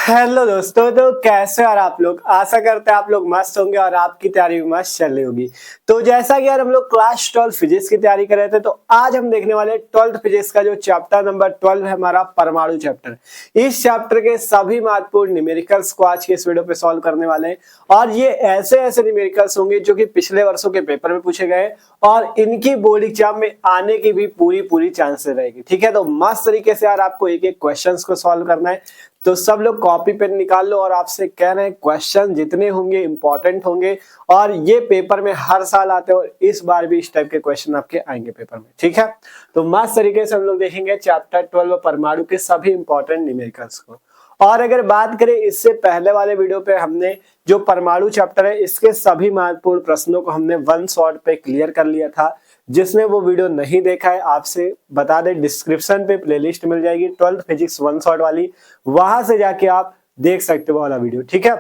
Hello दोस्तों, तो कैसे और आप लोग। आशा करते हैं आप लोग मस्त होंगे और आपकी तैयारी भी मस्त चल रही होगी। तो जैसा कि यार हम लोग क्लास 12 फिजिक्स की तैयारी कर रहे थे, तो आज हम देखने वाले 12th फिजिक्स का जो चैप्टर नंबर 12 है हमारा परमाणु चैप्टर। इस चैप्टर के सभी महत्वपूर्ण न्यूमेरिकल्स को आज के इस वीडियो पे सॉल्व करने वाले हैं और ये ऐसे ऐसे न्यूमेरिकल्स होंगे जो कि पिछले वर्षों के पेपर में पूछे गए और इनकी बोर्ड एग्जाम में आने की भी पूरी चांसेस रहेगी। ठीक है, तो मस्त तरीके से यार आपको एक एक क्वेश्चंस को सॉल्व करना है। तो सब लोग कॉपी पेन निकाल लो और आपसे कह रहे हैं क्वेश्चन जितने होंगे इंपॉर्टेंट होंगे और ये पेपर में हर साल आते हैं और इस बार भी इस टाइप के क्वेश्चन आपके आएंगे पेपर में। ठीक है, तो मस्त तरीके से हम लोग देखेंगे चैप्टर 12 परमाणु के सभी इंपॉर्टेंट न्यूमेरिकल्स को। और अगर बात करें इससे पहले वाले वीडियो पे हमने जो परमाणु चैप्टर है इसके सभी महत्वपूर्ण प्रश्नों को हमने वन शॉट पे क्लियर कर लिया था। जिसने वो वीडियो नहीं देखा है आपसे बता दें, डिस्क्रिप्शन पे प्लेलिस्ट मिल जाएगी 12th फिजिक्स वन शॉट वाली, वहां से जाके आप देख सकते हो वाला वीडियो। ठीक है,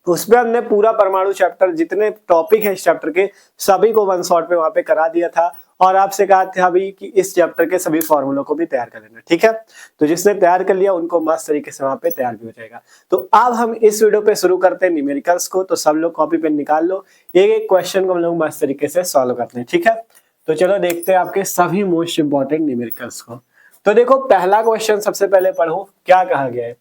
उसमें हमने पूरा परमाणु चैप्टर जितने टॉपिक है इस चैप्टर के सभी को वन शॉट पे वहां पे करा दिया था और आपसे कहा था अभी कि इस चैप्टर के सभी फॉर्मूलों को भी तैयार कर लेना। ठीक है, तो जिसने तैयार कर लिया उनको मस्त तरीके से वहां पे तैयार भी हो जाएगा। तो अब हम इस वीडियो पे शुरू करते हैं न्यूमेरिकल्स को। तो सब लोग कॉपी पेन निकाल लो, एक एक क्वेश्चन को हम लोग मस्त तरीके से सॉल्व करते हैं। ठीक है, तो चलो देखते हैं आपके सभी मोस्ट इंपॉर्टेंट न्यूमेरिकल्स को। तो देखो पहला क्वेश्चन सबसे पहले पढ़ो क्या कहा गया है।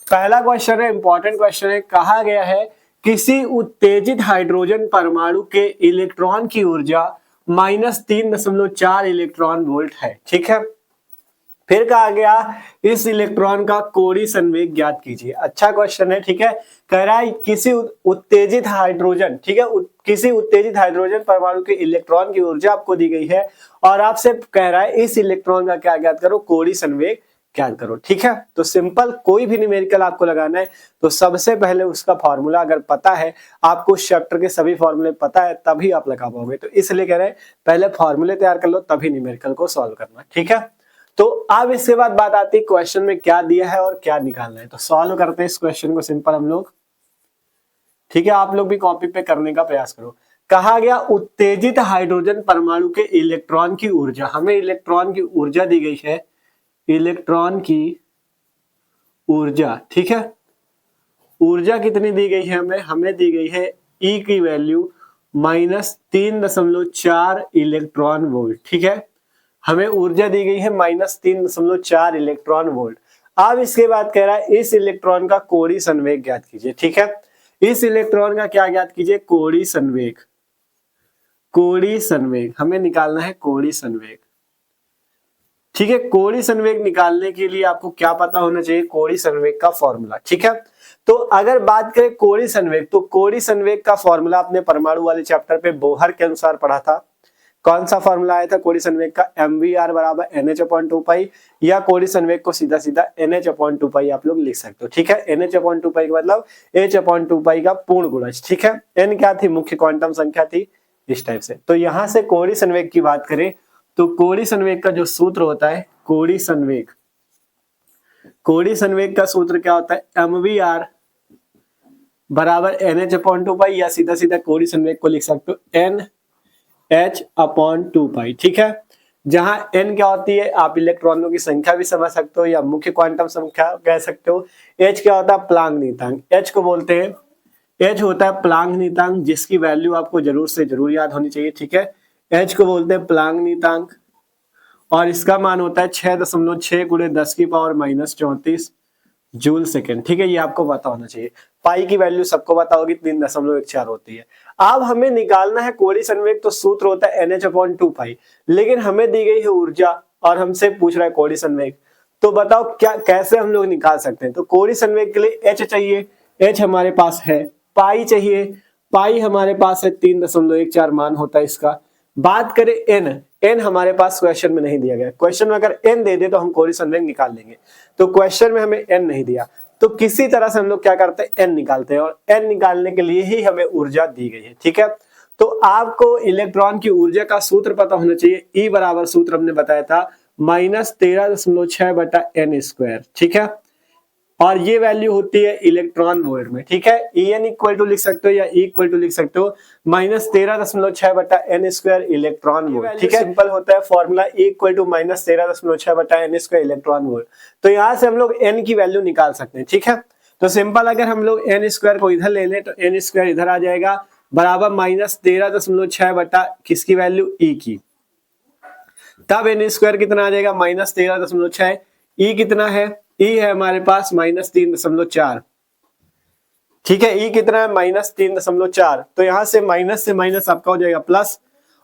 पहला क्वेश्चन है, इंपॉर्टेंट क्वेश्चन है। कहा गया है किसी उत्तेजित हाइड्रोजन परमाणु के इलेक्ट्रॉन की ऊर्जा -3.4 इलेक्ट्रॉन वोल्ट है। ठीक है, फिर कहा गया इस इलेक्ट्रॉन का कोणीय संवेग ज्ञात कीजिए। अच्छा क्वेश्चन है। ठीक है, कह रहा है किसी उत्तेजित हाइड्रोजन, ठीक है, किसी उत्तेजित हाइड्रोजन परमाणु के इलेक्ट्रॉन की ऊर्जा आपको दी गई है और आपसे कह रहा है इस इलेक्ट्रॉन का क्या ज्ञात करो, कोणीय संवेग ज्ञात करो। ठीक है, तो सिंपल कोई भी न्यूमेरिकल आपको लगाना है तो सबसे पहले उसका फॉर्मूला अगर पता है, आपको चैप्टर के सभी फॉर्मूले पता है तभी आप लगा पाओगे। तो इसलिए कह रहे हैं पहले फॉर्मूले तैयार कर लो तभी न्यूमेरिकल को सॉल्व करना। ठीक है, तो अब इसके बाद बात आती है क्वेश्चन में क्या दिया है और क्या निकालना है। तो सॉल्व करते हैं इस क्वेश्चन को सिंपल हम लोग। ठीक है, आप लोग भी कॉपी पे करने का प्रयास करो। कहा गया उत्तेजित हाइड्रोजन परमाणु के इलेक्ट्रॉन की ऊर्जा, हमें इलेक्ट्रॉन की ऊर्जा दी गई है, इलेक्ट्रॉन की ऊर्जा। ठीक है, ऊर्जा कितनी दी गई है हमें दी गई है ई की वैल्यू -3.4 इलेक्ट्रॉन वोल्ट। ठीक है, हमें ऊर्जा दी गई है -3.4 इलेक्ट्रॉन वोल्ट। अब इसके बाद कह रहा है इस इलेक्ट्रॉन का कोणीय संवेग ज्ञात कीजिए। ठीक है, इस इलेक्ट्रॉन का क्या ज्ञात कीजिए, कोणीय संवेग। कोणीय संवेग हमें निकालना है, कोणीय संवेग। ठीक है, कोणीय संवेग निकालने के लिए आपको क्या पता होना चाहिए, कोणीय संवेग का फॉर्मूला। ठीक है, तो अगर बात करें कोणीय संवेग, तो कोणीय संवेग का फॉर्मूला अपने परमाणु वाले चैप्टर पे बोहर के अनुसार पढ़ा था। कौन सा फॉर्मूला आया था कोणीय संवेग का, mvr बराबर NH/2π, या कोणीय संवेग को सीधा सीधा NH/2π आप लोग लिख सकते हो। ठीक है, NH/2π का मतलब H/2π का पूर्ण गुणज। ठीक है, n क्या थी, मुख्य क्वांटम संख्या थी इस टाइप से। तो यहां से कोणीय संवेग की बात करें तो कोणीय संवेग का जो सूत्र होता है, कोणीय संवेग, कोणीय संवेग का सूत्र क्या होता है, mvr बराबर NH/2π, या सीधा सीधा कोणीय संवेग को लिख सकते हो NH/2π। ठीक है, जहां n क्या होती है आप इलेक्ट्रॉनों की संख्या भी समझ सकते हो या मुख्य क्वांटम संख्या कह सकते हो। h क्या होता है, प्लांक नीयतांक, h को बोलते हैं, h होता है प्लांक नीयतांक जिसकी वैल्यू आपको जरूर से जरूर याद होनी चाहिए। ठीक है, h को बोलते हैं प्लांक नीयतांक और इसका मान होता है 6.6 × 10⁻34 जूल सेकेंड। ठीक है, ये आपको पता होना चाहिए। पाई की वैल्यू सबको पता होगी 3.14 होती है। अब हमें निकालना है कोणीय संवेग, तो सूत्र होता है NH/2π, लेकिन हमें दी गई है ऊर्जा और हमसे पूछ रहा है कोणीय संवेग। तो बताओ क्या कैसे हम लोग निकाल सकते हैं। तो कोणीय संवेग के लिए H चाहिए, H हमारे पास है, पाई चाहिए, पाई हमारे पास है 3.14 मान होता है इसका। बात करें n हमारे पास क्वेश्चन में नहीं दिया गया। क्वेश्चन में अगर n दे दे तो हम कोणीय संवेग निकाल लेंगे, तो क्वेश्चन में हमें n नहीं दिया तो किसी तरह से हम लोग क्या करते हैं, n निकालते हैं और n निकालने के लिए ही हमें ऊर्जा दी गई है। ठीक है, तो आपको इलेक्ट्रॉन की ऊर्जा का सूत्र पता होना चाहिए। E बराबर सूत्र हमने बताया था -13.6/n²। ठीक है, और ये वैल्यू होती है इलेक्ट्रॉन वोल्ट में। ठीक है, En इक्वल टू लिख सकते हो या E इक्वल टू लिख सकते हो -13.6/n² इलेक्ट्रॉन वोल्ट। ठीक है, सिंपल होता है formula, E equal to -13.6/n² electron volt. तो यहाँ से हम लोग n की वैल्यू निकाल सकते हैं। ठीक है, तो सिंपल अगर हम लोग एन स्क्वायर को इधर ले लें तो एन स्क्वायर इधर आ जाएगा बराबर -13.6 बटा किसकी वैल्यू ई की। तब एन स्क्वायर कितना आ जाएगा -13.6। ई कितना है, ई है हमारे पास -3.4। ठीक है, ई कितना है -3.4। तो यहां से माइनस आपका हो जाएगा प्लस,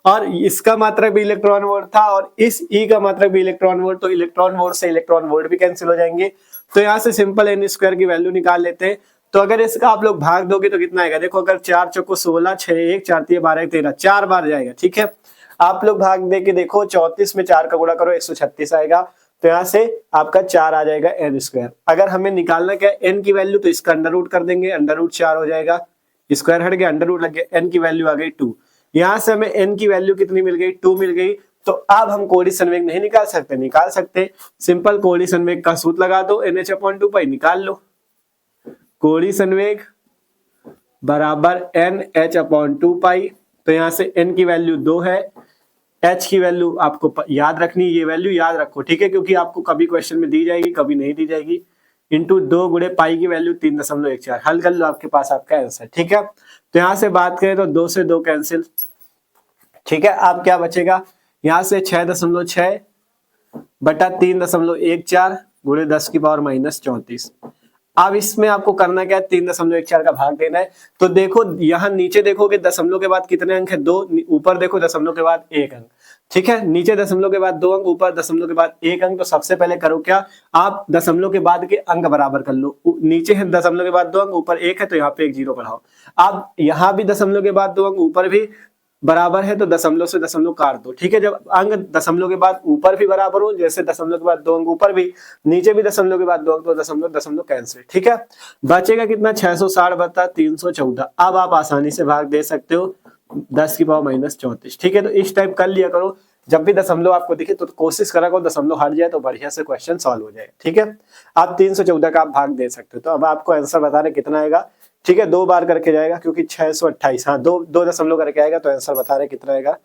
और इसका मात्रक भी इलेक्ट्रॉन वोल्ट था और इस ई का मात्रक भी इलेक्ट्रॉन वोल्ट, तो इलेक्ट्रॉन वोल्ट से इलेक्ट्रॉन वोल्ट भी कैंसिल हो जाएंगे। तो यहाँ से सिंपल एन स्क्वायर की वैल्यू निकाल लेते हैं। तो अगर इसका आप लोग भाग दोगे तो कितना आएगा, देखो अगर 4 चौको 16, 6 1 4 3 12 13, 4 बार जाएगा। ठीक है, आप लोग भाग दे के देखो, 34 में 4 का गुणा करो 136 आएगा। तो यहाँ से आपका 4 आ जाएगा एन स्क्वायर। अगर हमें निकालना क्या है एन की वैल्यू, तो इसका अंडर रूट कर देंगे, अंडर रूट 4 हो जाएगा, स्क्वायर हट गया, अंडर रूट लग गया, एन की वैल्यू आ गई 2। यहाँ से हमें एन की वैल्यू कितनी मिल गई, 2 मिल गई। तो अब हम कोणीय संवेग नहीं निकाल सकते, निकाल सकते, सिंपल कोणीय संवेग का सूत्र लगा दो, NH/2 निकाल लो। कोणीय संवेग बराबर NH/2। तो यहाँ से n की वैल्यू 2 है, h की वैल्यू आपको याद रखनी, ये वैल्यू याद रखो। ठीक है, क्योंकि आपको कभी क्वेश्चन में दी जाएगी कभी नहीं दी जाएगी। इंटू 2 गुणे पाई की वैल्यू 3.14, हल कर लो, आपके पास आपका आंसर। ठीक है, तो यहाँ से बात करें तो 2 से 2 कैंसिल। ठीक है, अब क्या बचेगा, यहाँ से 6.6 बटा 3.14 गुणे 10 की पावर -34। अब इसमें आपको करना क्या है, 3.14 का भाग देना है। तो देखो यहाँ नीचे देखोगे दशमलव के बाद कितने अंक है, 2, ऊपर देखो दशमलव के बाद 1 अंक। ठीक है, नीचे दशमलव के बाद 2 अंक, ऊपर दशमलव के बाद 1 अंक। तो सबसे पहले करो क्या, आप दशमलव के बाद के अंक बराबर कर लो। नीचे है दशमलव के बाद 2 अंक, ऊपर 1 है, तो यहाँ पे एक 0 बढ़ाओ। अब यहाँ भी दशमलव के बाद 2 अंक, ऊपर भी बराबर है, तो दशमलव से दशमलव काट दो। ठीक है, जब अंक दशमलव के बाद ऊपर भी बराबर हो, जैसे दशमलव के बाद 2 अंक ऊपर भी, नीचे भी दशमलव के बाद 2 अंक, तो दशमलव दशमलव कैंसिल। ठीक है, बचेगा कितना, 660 बटा 314। अब आप आसानी से भाग दे सकते हो 10 की पावर -34। ठीक है, तो इस टाइप कर लिया करो, जब भी दशमलव आपको दिखे तो कोशिश करा करो दशमलव हट जाए तो बढ़िया से क्वेश्चन सॉल्व हो जाए। ठीक है, आप 314 का आप भाग दे सकते हो। तो अब आपको आंसर बता रहे कितना आएगा। ठीक है, 2 बार करके जाएगा क्योंकि 628, हाँ 2 दशमलव करके आएगा, तो आंसर बता रहे कितना आएगा,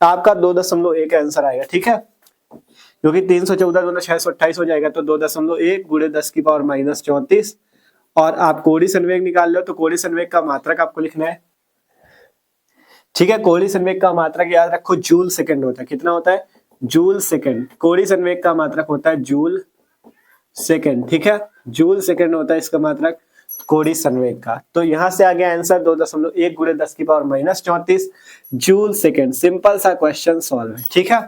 आपका 2.1 आंसर आएगा। ठीक है, क्योंकि 314 गुना 628 हो जाएगा, तो 2.1 गुणे 10 की पावर -34। और आप कोणीय संवेग निकाल लो, तो कोणीय संवेग का मात्रक आपको लिखना है। ठीक है, कोणीय संवेग का मात्रक याद रखो जूल सेकंड होता है। कितना होता है, जूल सेकंड। कोणीय संवेग का मात्रक होता है जूल सेकंड। ठीक है, जूल सेकंड होता है इसका मात्रक कोणीय संवेग का। तो यहां से आ गया आंसर 2.1 गुणे 10 की पावर -34 जूल सेकंड। सिंपल सा क्वेश्चन सॉल्व है। ठीक है,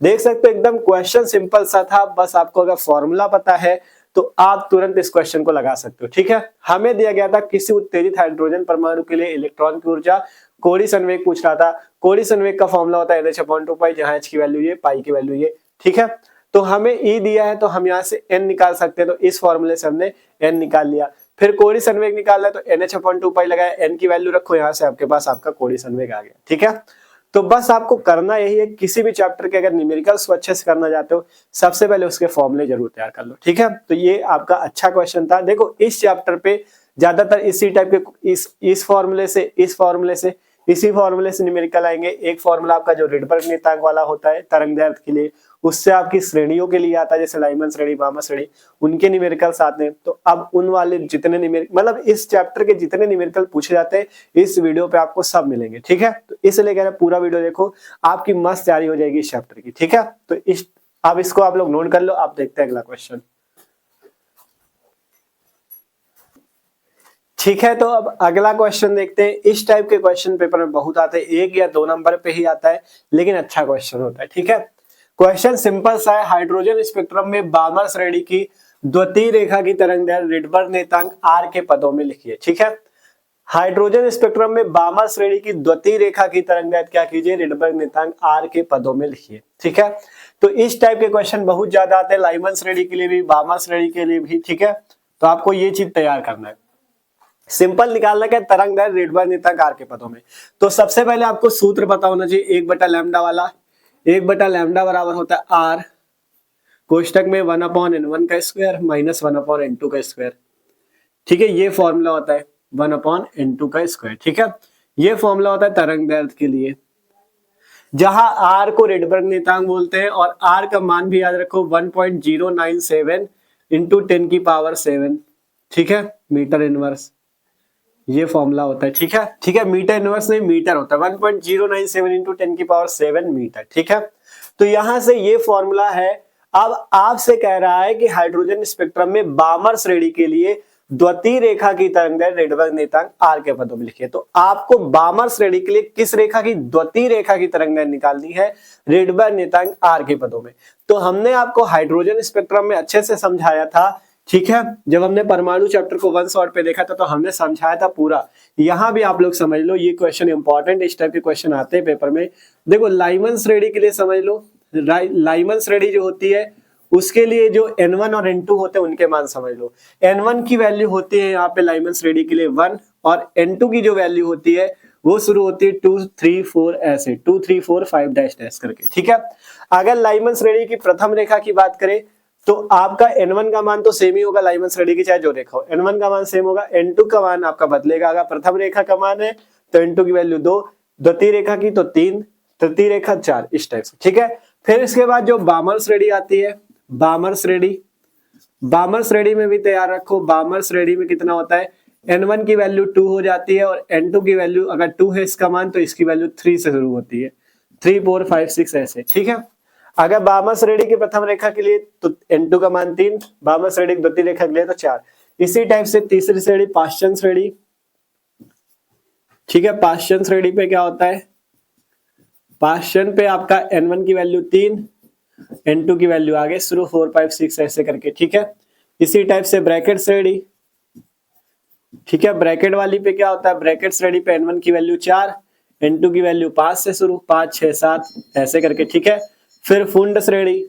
देख सकते हो एकदम क्वेश्चन सिंपल सा था, बस आपको अगर फॉर्मूला पता है तो आप तुरंत इस क्वेश्चन को लगा सकते हो। ठीक है, हमें दिया गया था किसी उत्तेजित हाइड्रोजन परमाणु के लिए इलेक्ट्रॉन की ऊर्जा, कोणीय संवेग पूछ रहा था। कोणीय संवेग का फॉर्मूला होता है NH/2, जहां h की वैल्यू ये, पाई की वैल्यू ये। ठीक है, तो हमें E दिया है तो हम यहाँ से n निकाल सकते हैं, तो इस फॉर्मूले से हमने n निकाल लिया। फिर कोणीय संवेग निकालना है तो NH/2 लगाया, n की वैल्यू रखो, यहाँ से आपके पास आपका कोणीय संवेग आ गया। ठीक है, तो बस आपको करना यही है, किसी भी चैप्टर के अगर न्यूमेरिकल्स को अच्छे से करना चाहते हो, सबसे पहले उसके फॉर्मूले जरूर तैयार कर लो। ठीक है, तो ये आपका अच्छा क्वेश्चन था। देखो इस चैप्टर पे ज्यादातर इसी टाइप के इस फॉर्मूले से, इसी फॉर्मूले से न्यूमेरिकल आएंगे। एक फॉर्मूला आपका जो रिडबर्ग नियतांक वाला होता है तरंगदैर्घ्य के लिए, उससे आपकी श्रेणियों के लिए आता है, जैसे लाइमन श्रेणी, बामा श्रेणी, उनके न्यूमेरिकल्स आते हैं। तो अब उन वाले जितने न्यूमेरिकल, मतलब इस चैप्टर के जितने न्यूमेरिकल पूछे जाते हैं इस वीडियो पे आपको सब मिलेंगे। ठीक है, तो इसलिए कह रहे हैं पूरा वीडियो देखो, आपकी मस्त तैयारी हो जाएगी इस चैप्टर की। ठीक है, तो अब इसको आप लोग नोट कर लो। आप देखते हैं अगला क्वेश्चन। ठीक है, तो अब अगला क्वेश्चन देखते हैं। इस टाइप के क्वेश्चन पेपर में बहुत आते हैं, 1 या 2 नंबर पे ही आता है, लेकिन अच्छा क्वेश्चन होता है। ठीक है, क्वेश्चन सिंपल सा है, हाइड्रोजन स्पेक्ट्रम में बामर श्रेणी की द्वितीय रेखा की तरंगदैर्घ्य रिडबर्ग नियतांक R के पदों में लिखिए। ठीक है, हाइड्रोजन स्पेक्ट्रम में बामर श्रेणी की द्वितीय रेखा की तरंगदैर्घ्य क्या कीजिए, रिडबर्ग नियतांक R के पदों में लिखिए। ठीक है, तो इस टाइप के क्वेश्चन बहुत ज्यादा आते हैं, लाइमन श्रेणी के लिए भी, बामर श्रेणी के लिए भी। ठीक है, तो आपको ये चीज तैयार करना है। सिंपल निकालना क्या, तरंगदैर्घ्य रिडबर्ग नियतांक R के पदों में। तो सबसे पहले आपको सूत्र पता होना चाहिए, 1/लैम्डा वाला। 1/लैम्डा बराबर होता है R कोष्टक में 1/n1 का स्क्वायर माइनस 1/n2 का स्क्वायर। ठीक है, ये फॉर्मूला होता है 1/n2 का स्क्वायर। ठीक है, ये फॉर्मूला होता है तरंगदैर्घ्य के लिए, जहां R को रिडबर्ग नियतांक बोलते हैं, और R का मान भी याद रखो 1.097 × 10⁻⁷। ठीक है, मीटर इनवर्स ये फॉर्मूला होता है। ठीक है, ठीक है, मीटर इनवर्स नहीं मीटर होता है 1.097 इंटू 10⁷ मीटर। ठीक है, तो यहां से ये फॉर्मूला है। अब आपसे कह रहा है कि हाइड्रोजन स्पेक्ट्रम में बामर श्रेणी के लिए द्वितीय रेखा की तरंगदैर्घ्य रेडबर्ग नियतांक आर के पदों में लिखिए। तो आपको बामर श्रेणी के लिए किस रेखा की द्वितीय रेखा की तरंगदैर्घ्य निकालनी है? रेडबर्ग नियतांक आर के पदों में। तो हमने आपको हाइड्रोजन स्पेक्ट्रम में अच्छे से समझाया था। ठीक है, जब हमने परमाणु चैप्टर को वन शॉट पे देखा था तो हमने समझाया था पूरा। यहां भी आप लोग समझ लो, ये क्वेश्चन इंपॉर्टेंट, इस टाइप के क्वेश्चन आते हैं पेपर में। देखो लाइमन श्रेणी के लिए समझ लो, लाइमन श्रेणी जो होती है उसके लिए जो n1 और n2 होते हैं उनके मान समझ लो। n1 की वैल्यू होती है यहाँ पे लाइमन श्रेणी के लिए 1 और n2 की जो वैल्यू होती है वो शुरू होती है 2 3 4 ऐसे 2 3 4 5 डैश डैश करके। ठीक है, अगर लाइमन श्रेणी की प्रथम रेखा की बात करें तो आपका n1 का मान तो सेम ही होगा लाइमन श्रेणी की चाहे जो रेखा हो, n1 का मान सेम होगा, n2 का मान आपका बदलेगा। अगर प्रथम रेखा का मान है तो n2 की वैल्यू 2, द्वितीय रेखा की तो 3, तृतीय रेखा 4, इस टाइप से। ठीक है, फिर इसके बाद जो बामर श्रेणी आती है, बामर श्रेणी में भी तैयार रखो। बामर श्रेणी में कितना होता है? n1 की वैल्यू 2 हो जाती है और n2 की वैल्यू अगर 2 है इसका मान तो इसकी वैल्यू 3 से शुरू होती है, 3 4 5 6 ऐसे। ठीक है, अगर बामर श्रेणी की प्रथम रेखा के लिए तो n2 का मान 3, बामर श्रेणी की द्वितीय रेखा के लिए तो 4। इसी टाइप से तीसरी श्रेणी पाश्चन श्रेणी। ठीक है, पाश्चन श्रेणी पे क्या होता है? पाश्चन पे आपका n1 की वैल्यू 3, n2 की वैल्यू आगे शुरू 4 5 6 ऐसे करके। ठीक है, इसी टाइप से ब्रैकेट श्रेणी। ठीक है, ब्रैकेट वाली पे क्या होता है? ब्रैकेट श्रेणी पे n1 की वैल्यू 4, n2 की वैल्यू 5 से शुरू 5 6 7 ऐसे करके। ठीक है, फिर फुंड श्रेणी।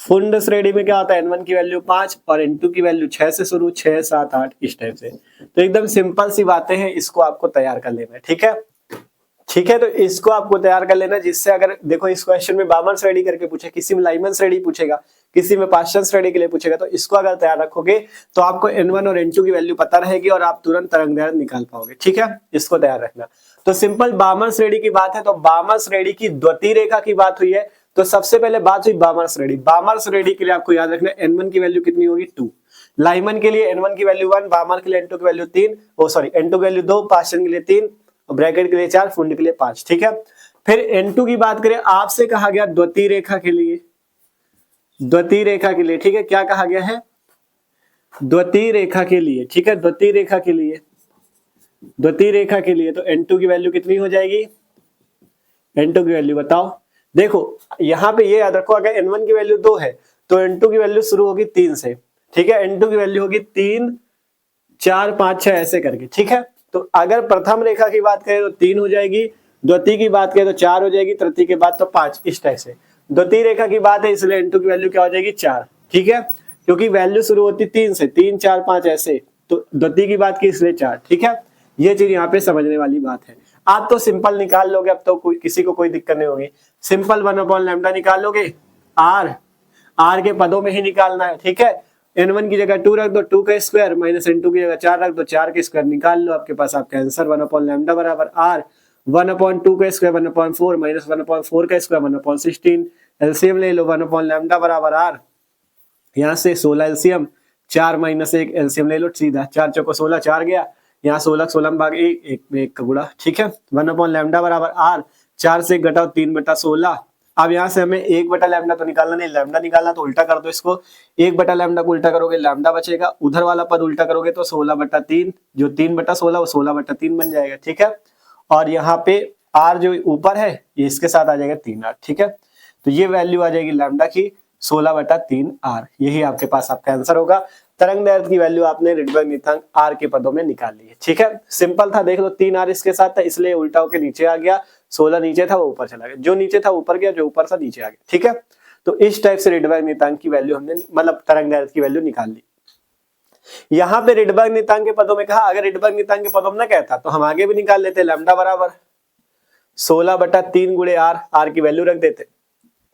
फुंड श्रेणी में क्या होता है? n1 की वैल्यू 5 और n2 की वैल्यू 6 से शुरू 6 7 8 इस टाइप से। तो एकदम सिंपल सी बातें हैं, इसको आपको तैयार कर लेना है। ठीक है, ठीक है, तो इसको आपको तैयार कर लेना, जिससे अगर देखो इस क्वेश्चन में बामर श्रेणी करके पूछे, किसी में लाइमन श्रेणी पूछेगा, किसी में पाश्चन श्रेणी के लिए पूछेगा, तो इसको अगर तैयार रखोगे तो आपको n1 और n2 की वैल्यू पता रहेगी और आप तुरंत तरंगदैर्घ्य निकाल पाओगे। ठीक है, इसको तैयार रखना। तो सिंपल बामर श्रेणी की बात है, तो बामर श्रेणी की द्वितीय रेखा की बात हुई है, तो सबसे पहले बात हुई बामर श्रेणी। बामर श्रेणी के लिए आपको याद रखना n1 की वैल्यू कितनी होगी? 2, लाइमन के लिए n1 की वैल्यू 1, बामर के लिए n2 की वैल्यू 3, n2 की वैल्यू 2, पाश्चन के लिए 3, ब्रैकेट के लिए 4, फुंड के लिए 5। ठीक है, फिर n2 की बात करें, आपसे कहा गया द्वितीय रेखा के लिए, द्वितीय रेखा के लिए। ठीक है, क्या कहा गया है? द्वितीय रेखा के लिए। ठीक है, द्वितीय रेखा के लिए, द्वितीय रेखा के लिए तो n2 की वैल्यू कितनी हो जाएगी? n2 की वैल्यू बताओ। देखो यहां पे ये याद रखो, अगर n1 की वैल्यू 2 है तो n2 की वैल्यू शुरू होगी 3 से। ठीक है, n2 की वैल्यू होगी 3 4 5 6 ऐसे करके। ठीक है, तो अगर प्रथम रेखा की बात करें तो 3 हो जाएगी, द्वितीय की बात करें तो 4 हो जाएगी, तृतीय के बाद तो 5 इस टाइप से। द्वितीय रेखा की बात है इसलिए n2 की वैल्यू क्या हो जाएगी? 4। ठीक है, क्योंकि वैल्यू शुरू होती 3 से, 3 4 5 ऐसे, तो द्वितीय की बात की इसलिए 4। ठीक है, ये चीज यहाँ पे समझने वाली बात है। आप तो सिंपल निकाल लोगे, अब तो किसी को कोई दिक्कत नहीं होगी। सिंपल 1/λ निकाल लोगे, आर के पदों में ही निकालना है। ठीक है, n1 की जगह 2 रख दो, 2 का स्क्वायर, माइनस n2 की जगह 4 रख दो, 4 के स्क्वायर निकाल लो, आपके पास आपका आंसर 1/λ बराबर r, 1/2 का स्क्वायर 1/4 माइनस 1/4 का स्क्वायर 1/16, एलसीएम ले लो, 1/λ बराबर r, यहाँ से 16 एलसीएम, 4 माइनस 1 एलसीएम ले लो, सीधा 4 चौको 16, 4 गया, यहाँ 16 16 भाग 1 में 1 का गुणा। ठीक है, 1/λ बराबर r, 4 से घटाओ 3/16। अब यहाँ से हमें 1/λ तो निकालना नहीं, लैम्डा निकालना, तो उल्टा कर दो इसको, 1/λ को उल्टा करोगे लैम्डा बचेगा, उधर वाला पद उल्टा करोगे तो 16/3, जो 3/16 वो 16/3 बन जाएगा। ठीक है, और यहाँ पे r जो ऊपर है ये इसके साथ आ जाएगा 3r। ठीक है, तो ये वैल्यू आ जाएगी लैम्डा की 16/3r, यही आपके पास आपका आंसर होगा। तरंगदैर्घ्य की वैल्यू आपने रेडबर्ग नियतांक r के पदों में निकाल ली है। ठीक है, सिंपल था, देख लो 3r इसके साथ था इसलिए उल्टा होकर नीचे आ गया, 16 नीचे था वो ऊपर चला गया, जो नीचे था ऊपर गया, जो ऊपर था नीचे आ गया। ठीक है, तो इस टाइप से रेडबर्ग नियतांक की वैल्यू हमने, मतलब तरंगदैर्घ्य की वैल्यू निकाल ली। यहाँ पे रेडबर्ग नियतांक के पदों में कहा, अगर रेडबर्ग नियतांक के पदों में ना कहता तो हम आगे भी निकाल लेते, लैम्डा बराबर 16/3 गुणे r की वैल्यू रख देते,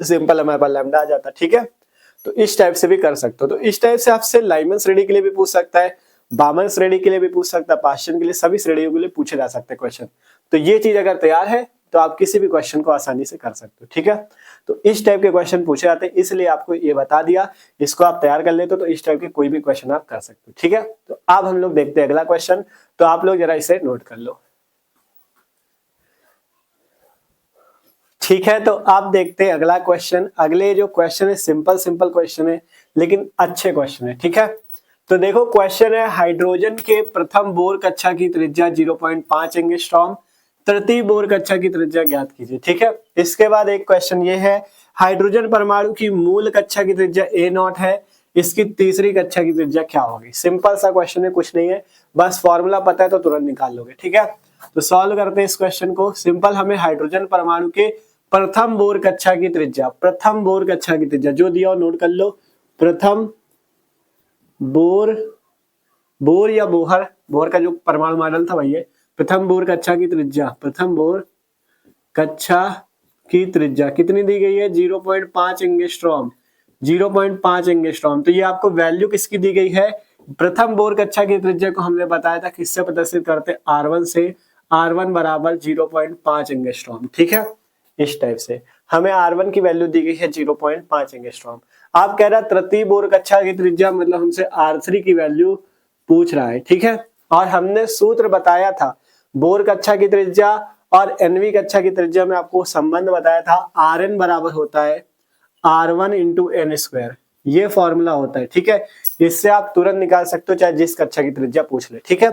तो सिंपल हमारे पास लैम्डा आ जाता। ठीक है, तो इस टाइप से भी कर सकते हो। तो इस टाइप से आपसे लाइमन श्रेणी के लिए भी पूछ सकता है, बामन श्रेणी के लिए भी पूछ सकता है, पाश्चन के लिए, सभी श्रेणियों के लिए पूछे जा सकते हैं क्वेश्चन। तो ये चीज अगर तैयार है तो आप किसी भी क्वेश्चन को आसानी से कर सकते हो। ठीक है, तो इस टाइप के क्वेश्चन पूछे जाते हैं, इसलिए आपको ये बता दिया। इसको आप तैयार कर लेते हो तो इस टाइप के कोई भी क्वेश्चन आप कर सकते हो। ठीक है, तो अब हम लोग देखते हैं अगला क्वेश्चन। तो आप लोग जरा इसे नोट कर लो। ठीक है, तो आप देखते हैं अगला क्वेश्चन। अगले जो क्वेश्चन है सिंपल क्वेश्चन है, लेकिन अच्छे क्वेश्चन है। ठीक है, तो देखो क्वेश्चन है, हाइड्रोजन के प्रथम बोर कक्षा की त्रिज्या 0.5 एंगस्ट्रॉम, तृतीय बोर कक्षा की त्रिज्या ज्ञात कीजिए। ठीक है, इसके बाद एक क्वेश्चन ये है, हाइड्रोजन परमाणु की मूल कक्षा की त्रिज्या A0 है, इसकी तीसरी कक्षा की त्रिज्या क्या होगी। सिंपल सा क्वेश्चन है, कुछ नहीं है, बस फॉर्मूला पता है तो तुरंत निकाल लोगे। ठीक है, तो सॉल्व करते हैं इस क्वेश्चन को। सिंपल, हमें हाइड्रोजन परमाणु के प्रथम बोर कक्षा की त्रिज्या, प्रथम बोर कक्षा की त्रिज्या जो दिया हो नोट कर लो। प्रथम बोर, बोर या बोहर, बोहर का जो परमाणु मॉडल था वही है। प्रथम बोर कक्षा की त्रिज्या, प्रथम बोर कक्षा की त्रिज्या कितनी दी गई है, 0.5 एंगस्ट्रॉम, 0.5 एंगस्ट्रॉम। तो ये आपको वैल्यू किसकी दी गई है, प्रथम बोर कक्षा की त्रिज्या को हमने बताया था किससे प्रदर्शित करते, R1 से। R1 बराबर 0.5 एंगस्ट्रॉम। ठीक है, इस टाइप से हमें R1 की वैल्यू दी गई है 0.5 एंगस्ट्रॉम। आप कह रहा तृतीय बोर कक्षा की त्रिज्या मतलब हमसे R3 की वैल्यू पूछ रहा है। ठीक है, और हमने सूत्र बताया था बोर कक्षा की त्रिज्या और NV कक्षा की त्रिज्या में आपको संबंध बताया था, Rn बराबर होता है R1 इंटू N स्क्वायर, ये फॉर्मूला होता है। ठीक है, इससे आप तुरंत निकाल सकते हो चाहे जिस कक्षा की त्रिज्या पूछ ले। ठीक है,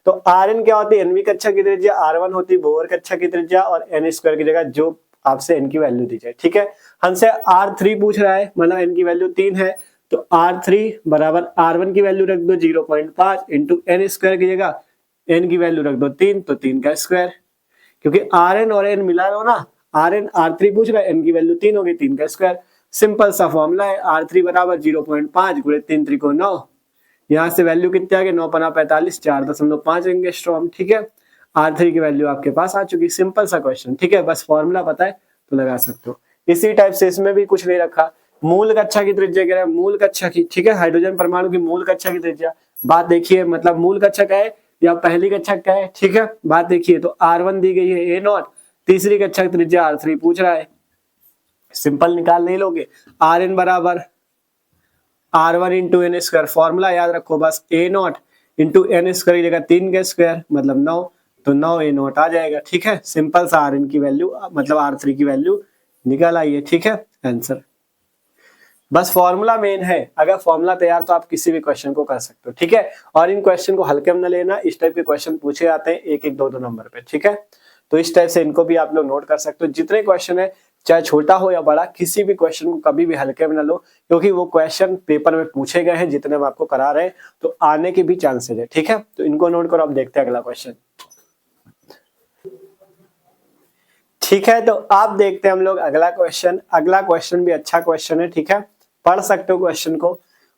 तो Rn क्या होती है, NV कक्षा की त्रिज्या, R1 होती है बोर कक्षा की त्रिज्या, और N स्क्वायर की जगह जो आपसे N की वैल्यू दी जाए। ठीक है, हमसे R3 पूछ रहा है, मतलब N की वैल्यू 3 है, तो R3 बराबर R1 की वैल्यू रख दो 0.5 इंटू N स्क्वायर की जगह N की वैल्यू रख दो 3, तो 3 का स्क्वायर, क्योंकि Rn और N मिला लो ना, Rn R3 पूछ रहा है, N की वैल्यू 3 होगी, 3 का स्क्वायर। सिंपल सा फॉर्मूला है, R3 बराबर 0.5 गुणे 3 त्रिकोण 9, यहाँ से वैल्यू कितने आ गए, 9 पना 45, 4.5 एंगस्ट्रॉम। ठीक है, R3 की वैल्यू आपके पास आ चुकी। सिंपल सा क्वेश्चन। ठीक है, बस फॉर्मूला पता है तो लगा सकते हो। इसी टाइप से इसमें भी कुछ नहीं रखा, मूल कक्षा की त्रिज्या कह रहा है, मूल कक्षा की। ठीक है, हाइड्रोजन परमाणु की मूल कक्षा की त्रिज्या, बात देखिए, मतलब मूल कक्षा क्या है या पहली कक्षा क्या है। ठीक है, बात देखिए, तो R1 दी गई है A0, तीसरी कक्षा की त्रिज्या R3 पूछ रहा है। सिंपल निकाल नहीं लोगे, Rn बराबर R1 into N square, formula याद रखो बस, A0 इंटू N स्क्वायर की जगह 3 का स्क्वायर मतलब 9, तो 9 A0 आ जाएगा। ठीक है, सिंपल सा Rn की वैल्यू मतलब R3 की वैल्यू निकल आई है। ठीक है, आंसर बस फॉर्मूला मेन है, अगर फॉर्मूला तैयार तो आप किसी भी क्वेश्चन को कर सकते हो। ठीक है, और इन क्वेश्चन को हल्के में न लेना, इस टाइप के क्वेश्चन पूछे जाते हैं 1-1, 2-2 नंबर पे। ठीक है, तो इस टाइप से इनको भी आप लोग नोट कर सकते हो। जितने क्वेश्चन है चाहे छोटा हो या बड़ा, किसी भी क्वेश्चन को कभी भी हल्के में न लो, क्योंकि वो क्वेश्चन पेपर में पूछे गए हैं जितने हम आपको करा रहे हैं, तो आने के भी चांसेस है। ठीक है, तो इनको नोट करो। अब देखते हैं अगला क्वेश्चन। ठीक है, तो आप देखते हैं हम लोग अगला क्वेश्चन। अगला क्वेश्चन भी अच्छा क्वेश्चन है। ठीक है, पढ़ सकते हो क्वेश्चन को।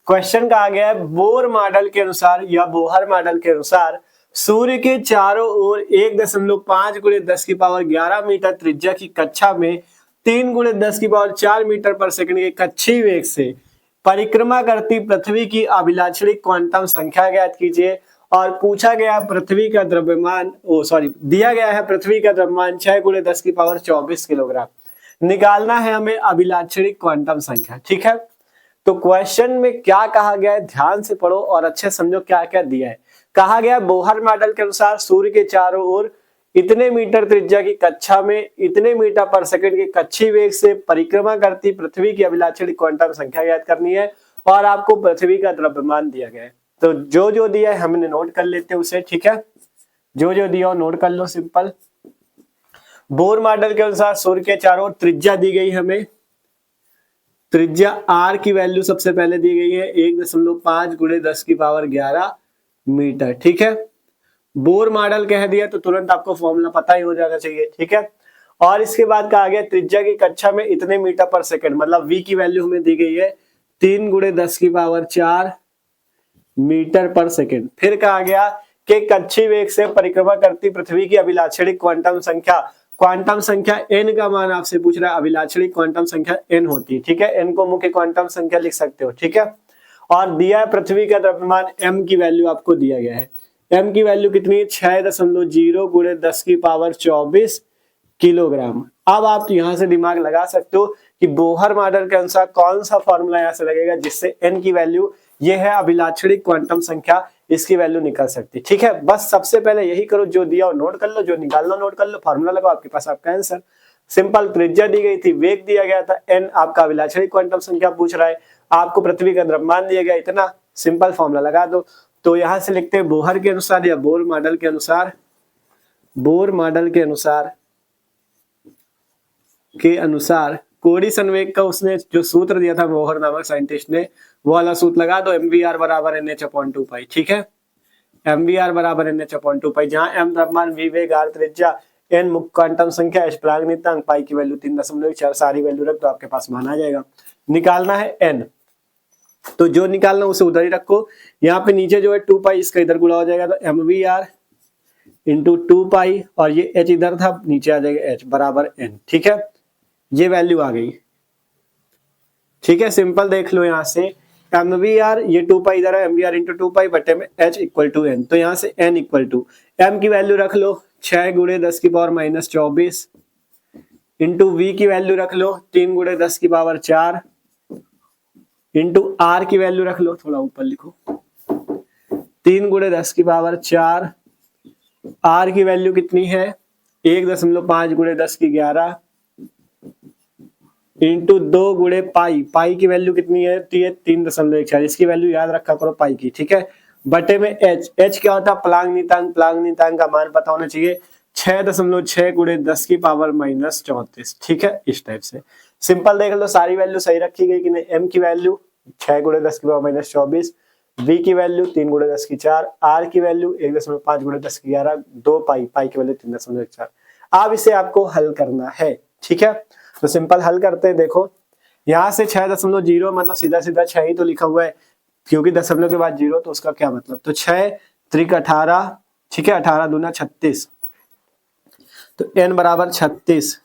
क्वेश्चन कहा गया है, बोर मॉडल के अनुसार या बोहर मॉडल के अनुसार सूर्य के चारों ओर 1.5 गुणे 10 की पावर 11 मीटर त्रिज्या की कक्षा में 3 गुणे 10 की पावर 4 मीटर पर सेकंड के कक्षीय वेग से परिक्रमा करती पृथ्वी की अभिलाक्षणिक क्वांटम संख्या ज्ञात कीजिए। और पूछा गया पृथ्वी का द्रव्यमान, दिया गया है पृथ्वी का द्रव्यमान 6 गुणे 10 की पावर 24 किलोग्राम। निकालना है हमें अभिलाक्षणिक क्वांटम संख्या। ठीक है, तो क्वेश्चन में क्या कहा गया है ध्यान से पढ़ो और अच्छे समझो क्या क्या दिया है। कहा गया बोहर मॉडल के अनुसार सूर्य के चारों ओर इतने मीटर त्रिज्या की कक्षा में इतने मीटर पर सेकंड के कक्षीय वेग से परिक्रमा करती पृथ्वी की अभिलाक्षणिक क्वांटम संख्या ज्ञात करनी है, और आपको पृथ्वी का द्रव्यमान दिया गया है। तो जो जो दिया है हमने नोट कर लेते हैं उसे। ठीक है, जो जो दिया हो नोट कर लो। सिंपल, बोर मॉडल के अनुसार सूर्य के चारों ओर त्रिज्या दी गई, हमें त्रिज्या R की वैल्यू सबसे पहले दी गई है 1.5 गुणे 10 की पावर 11 मीटर। ठीक है, बोर मॉडल कह दिया तो तुरंत आपको फॉर्मूला पता ही हो जाना चाहिए। ठीक है, और इसके बाद कहा गया त्रिज्या की कक्षा में इतने मीटर पर सेकंड, मतलब V की वैल्यू हमें दी गई है 3 गुणे 10 की पावर 4 मीटर पर सेकंड। फिर कहा गया कि कक्षीय वेग से परिक्रमा करती पृथ्वी की अभिलाक्षणिक क्वांटम संख्या, क्वांटम संख्या n का मान आपसे पूछ रहा है, अभिलाक्षणिक क्वांटम संख्या n होती है। ठीक है, n को मुख्य क्वांटम संख्या लिख सकते हो। ठीक है, और दिया है पृथ्वी का द्रव्यमान m की वैल्यू आपको दिया गया है। m की वैल्यू कितनी है, 6.0 गुणे 10 की पावर 24 किलोग्राम। अब आप यहां से दिमाग लगा सकते हो कि बोहर मॉडल के अनुसार कौन सा फॉर्मूला यहाँ से लगेगा जिससे n की वैल्यू, ये है अभिलाक्षणिक क्वांटम संख्या, इसकी वैल्यू निकल सकती है। ठीक है, बस सबसे पहले यही करो, जो दिया वो नोट कर लो, जो निकालना नोट कर लो, फॉर्मूला लगाओ, आपके पास आपका आंसर। सिंपल, त्रिज्या दी गई थी, वेग दिया गया था, n आपका अभिलाक्षणिक क्वांटम संख्या पूछ रहा है, आपको पृथ्वी का द्रव्यमान दिया गया इतना, सिंपल फॉर्मूला लगा दो। तो यहां से लिखते हैं बोहर के अनुसार या बोर मॉडल के अनुसार, बोर मॉडल के अनुसार कोडी संवेग का उसने जो सूत्र दिया था बोहर नामक साइंटिस्ट ने, वो वाला सूत्र लगा दो, mvr बराबर nh/2 पाई। ठीक है, mvr बराबर nh/2 पाई, जहां m द्रव्यमान, v वेग, r त्रिज्या, n मुक्त क्वांटम संख्या, h प्राग नियतांक, पाई की वैल्यू 3.4, सारी वैल्यू रख दो, आपके पास मान आ जाएगा। निकालना है n, तो जो निकालना उसे उधर ही रखो। यहाँ पे नीचे जो है 2 पाई, इसका इधर गुणा हो जाएगा, तो mvr इंटू 2 पाई, और ये h इधर था, नीचे आ जाएगा h बराबर n। ठीक है, ये वैल्यू आ गई। ठीक है, सिंपल देख लो यहाँ से, mvr ये 2 पाई इधर है, mvr इंटू 2 पाई बटे में h इक्वल टू n, तो यहाँ से n इक्वल टू m की वैल्यू रख लो 6 गुणे 10 की पावर माइनस 24, इंटू v की वैल्यू रख लो 3 गुणे 10 की पावर 4, इंटू r की वैल्यू रख लो, थोड़ा ऊपर लिखो, 3 गुणे 10 की पावर 4, r की वैल्यू कितनी है 1.5 गुणे 10 की 11, इंटू 2 गुणे पाई, पाई की वैल्यू कितनी है 3.14, इसकी वैल्यू याद रखा करो पाई की। ठीक है, बटे में h, h क्या होता है प्लांक नियतांक, प्लांक नियतांक का मान पता होना चाहिए 6.6 गुणे 10 की पावर माइनस 34। ठीक है, इस टाइप से सिंपल देख लो, सारी वैल्यू सही रखी गई कि नहीं। m की वैल्यू 6 गुणे 10 की पावर माइनस 24, v की वैल्यू 3 गुणे 10 की 4, r की वैल्यू 1.5 गुणे 10 की 11, 2 पाई, पाई की वैल्यू 3.4। अब इसे आपको हल करना है। ठीक है, तो सिंपल हल करते हैं। देखो यहाँ से 6.0 मतलब सीधा सीधा 6 ही तो लिखा हुआ है, क्योंकि दशमलव के बाद 0, तो उसका क्या मतलब, तो 6 त्रिक 18। ठीक है, 18 दूना 36, तो n बराबर 36,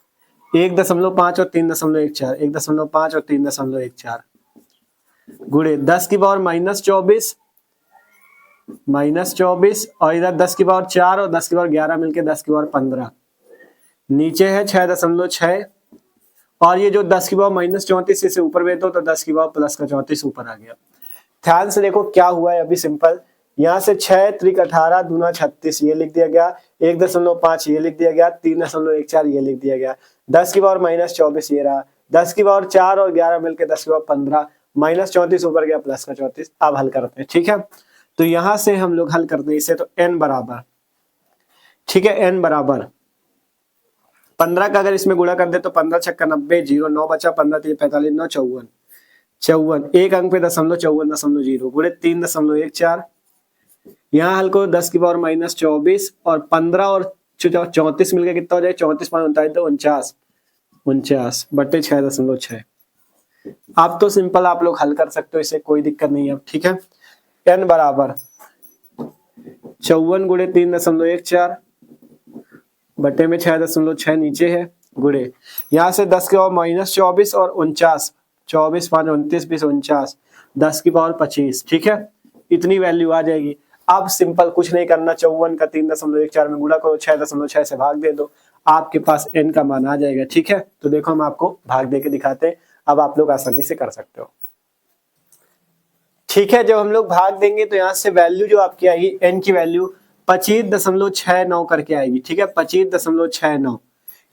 1.5 और 3.14, 1.5 और 3.14 गुणे 10 की पावर माइनस 24 और इधर 10 की पावर 4 और 10 की पावर 11 मिलके 10 की पावर 15, नीचे है 6.6, और ये जो 10 की पावर माइनस 34 इसे ऊपर भेज दो, तो 10 की पावर प्लस का 34 ऊपर आ गया। ध्यान से देखो क्या हुआ है अभी, सिंपल यहाँ से 6 त्रिक 18 दूना 36 ये लिख दिया गया, 1.5 ये लिख दिया गया, 3.14 ये लिख दिया गया, 10 की पावर माइनस 24 ये रहा, 10 की पावर 4 और 11 मिलकर 10 की पावर 15, माइनस 34 ऊपर गया प्लस का 34। अब हल करते हैं। ठीक है, तो यहां से हम लोग हल करते हैं इसे, तो n बराबर, ठीक है, n बराबर 15 का अगर इसमें गुणा कर दे तो 15 छक्का 90, 0 9 बचा, 15 3 45 9 54, एक अंक पे 54.0 गुणे 3.14, यहाँ हल को 10 की पावर माइनस 24 और 15 और 34 मिलकर कितना हो जाए 34 5 49 49 बटे 6.6। अब तो सिंपल आप लोग हल कर सकते हो इसे, कोई दिक्कत नहीं है। ठीक है, n बराबर 54 गुणे 3.14 बटे में 6.6 नीचे है, गुणे यहाँ से 10 की पावर माइनस 24 और 49, 24 5 29 20 49, 10 की पावर 25। ठीक है, इतनी वैल्यू आ जाएगी। अब सिंपल कुछ नहीं करना, 54 का 3.14 में गुणा करो, 6.6 से भाग दे दो, आपके पास n का मान आ जाएगा। ठीक है, तो देखो हम आपको भाग दे के दिखाते हैं, अब आप लोग आसानी से कर सकते हो। ठीक है, जब हम लोग भाग देंगे तो यहाँ से वैल्यू जो आपकी आएगी n की वैल्यू 25.69 करके आएगी। ठीक है, 25.69।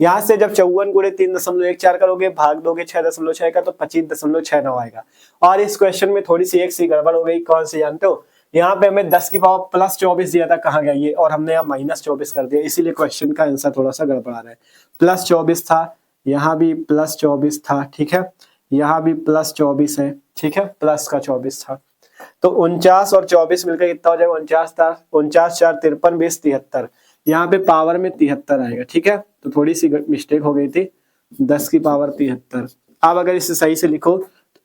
यहाँ से जब 54 गुणे 3.14 करोगे, भाग दोगे 6.6 का, तो 25.69 आएगा। और इस क्वेश्चन में थोड़ी सी एक सी गड़बड़ हो गई, कौन सी जानते हो, यहाँ पे हमें 10 की पावर प्लस 24 दिया था, कहाँ गया ये, और हमने यहाँ माइनस 24 कर दिया, इसीलिए क्वेश्चन का आंसर थोड़ा सा गड़बड़ा रहा है। प्लस 24 था, यहाँ भी प्लस 24 था। ठीक है, यहाँ भी प्लस 24 है। ठीक है, प्लस का 24 था, तो 49 और 24 मिलकर कितना हो जाएगा 49 था, 49 4 53 20 73, यहाँ पे पावर में 73 आएगा। ठीक है, तो थोड़ी सी मिस्टेक हो गई थी, 10 की पावर 73। अब अगर इसे सही से लिखो,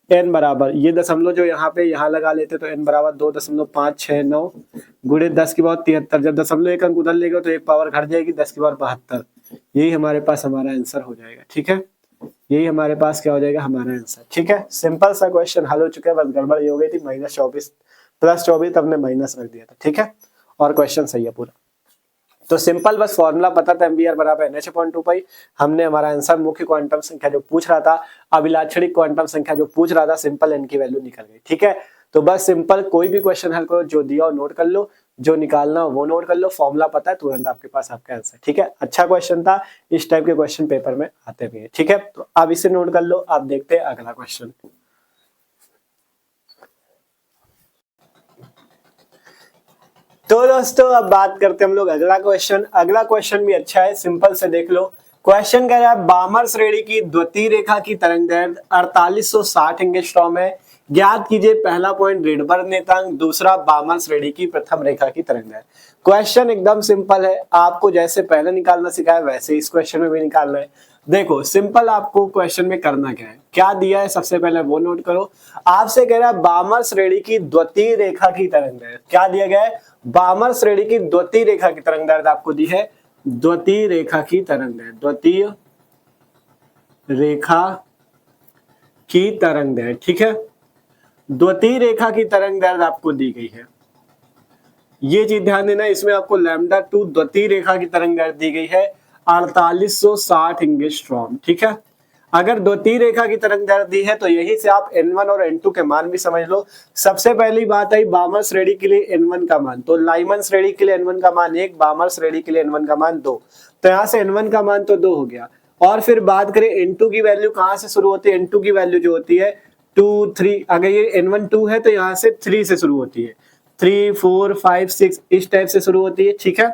n बराबर ये दशमलव जो यहाँ पे यहाँ लगा लेते तो n बराबर 2.569 गुणे 10 की पावर 73, जब दशमलव एक अंक उधर लेगा तो एक पावर घट जाएगी, 10 की पावर 72, यही हमारे पास हमारा आंसर हो जाएगा। ठीक है, यही हमारे पास क्या हो जाएगा हमारा आंसर। ठीक है, सिंपल सा क्वेश्चन हल हो चुका है, बस गड़बड़ ये हो गई थी, माइनस 24 प्लस 24 हमने माइनस रख दिया था। ठीक है, और क्वेश्चन सही है पूरा। तो सिंपल बस फॉर्मूला पता था एमबीआर बराबर NH/2 पाई। हमने हमारा आंसर मुख्य क्वांटम संख्या जो पूछ रहा था, अभिलाक्षणिक क्वांटम संख्या जो पूछ रहा था, सिंपल n की वैल्यू निकल गई। ठीक है, तो बस सिंपल कोई भी क्वेश्चन हल करो, जो दिया हो नोट कर लो, जो निकालना हो वो नोट कर लो, फॉर्मूला पता है तुरंत आपके पास आपका आंसर। ठीक है, अच्छा क्वेश्चन था, इस टाइप के क्वेश्चन पेपर में आते भी हैं। ठीक है, तो अब इसे नोट कर लो। आप देखते हैं अगला क्वेश्चन। तो दोस्तों अब बात करते हैं हम लोग अगला क्वेश्चन। अगला क्वेश्चन भी अच्छा है, सिंपल से देख लो। क्वेश्चन कह रहा है बामर श्रेणी की द्वितीय रेखा की तरंगदैर्घ्य 4860 एंगस्ट्रॉम है। ज्ञात कीजिए पहला पॉइंट रिडबर्ग नियतांक, दूसरा बामर श्रेणी की प्रथम रेखा की तरंगदैर्घ्य। क्वेश्चन एकदम सिंपल है, आपको जैसे पहले निकालना सिखाया वैसे इस क्वेश्चन में भी निकालना है। देखो सिंपल आपको क्वेश्चन में करना क्या है, क्या दिया है सबसे पहले वो नोट करो। आपसे कह रहा है बामर श्रेणी की द्वितीय रेखा की तरंगदैर्घ्य, क्या दिया गया है, बामर श्रेणी की द्वितीय रेखा की तरंगदैर्घ्य आपको दी है। द्वितीय रेखा की तरंगदैर्घ्य, द्वितीय रेखा की तरंगदैर्घ्य, ठीक है, द्वितीय रेखा की तरंगदैर्घ्य आपको दी गई है। ये चीज ध्यान देना, इसमें आपको λ2 द्वितीय रेखा की तरंगदैर्घ्य दी गई है 4860 एंगस्ट्रॉम। ठीक है, अगर द्वितीय रेखा की तरंगदैर्घ्य दी है तो यही से आप n1 और n2 के मान भी समझ लो। सबसे पहली बात आई बामर श्रेणी के लिए n1 का मान, तो लाइमन श्रेणी के लिए n1 का मान 1, बामर श्रेणी के लिए n1 का मान 2, तो यहाँ से n1 का मान तो 2 हो गया। और फिर बात करें n2 की वैल्यू कहाँ से शुरू होती है, n2 की वैल्यू जो होती है 2 3, अगर ये n1 2 है तो यहाँ से 3 से शुरू होती है, 3 4 5 6 इस टाइप से शुरू होती है। ठीक है,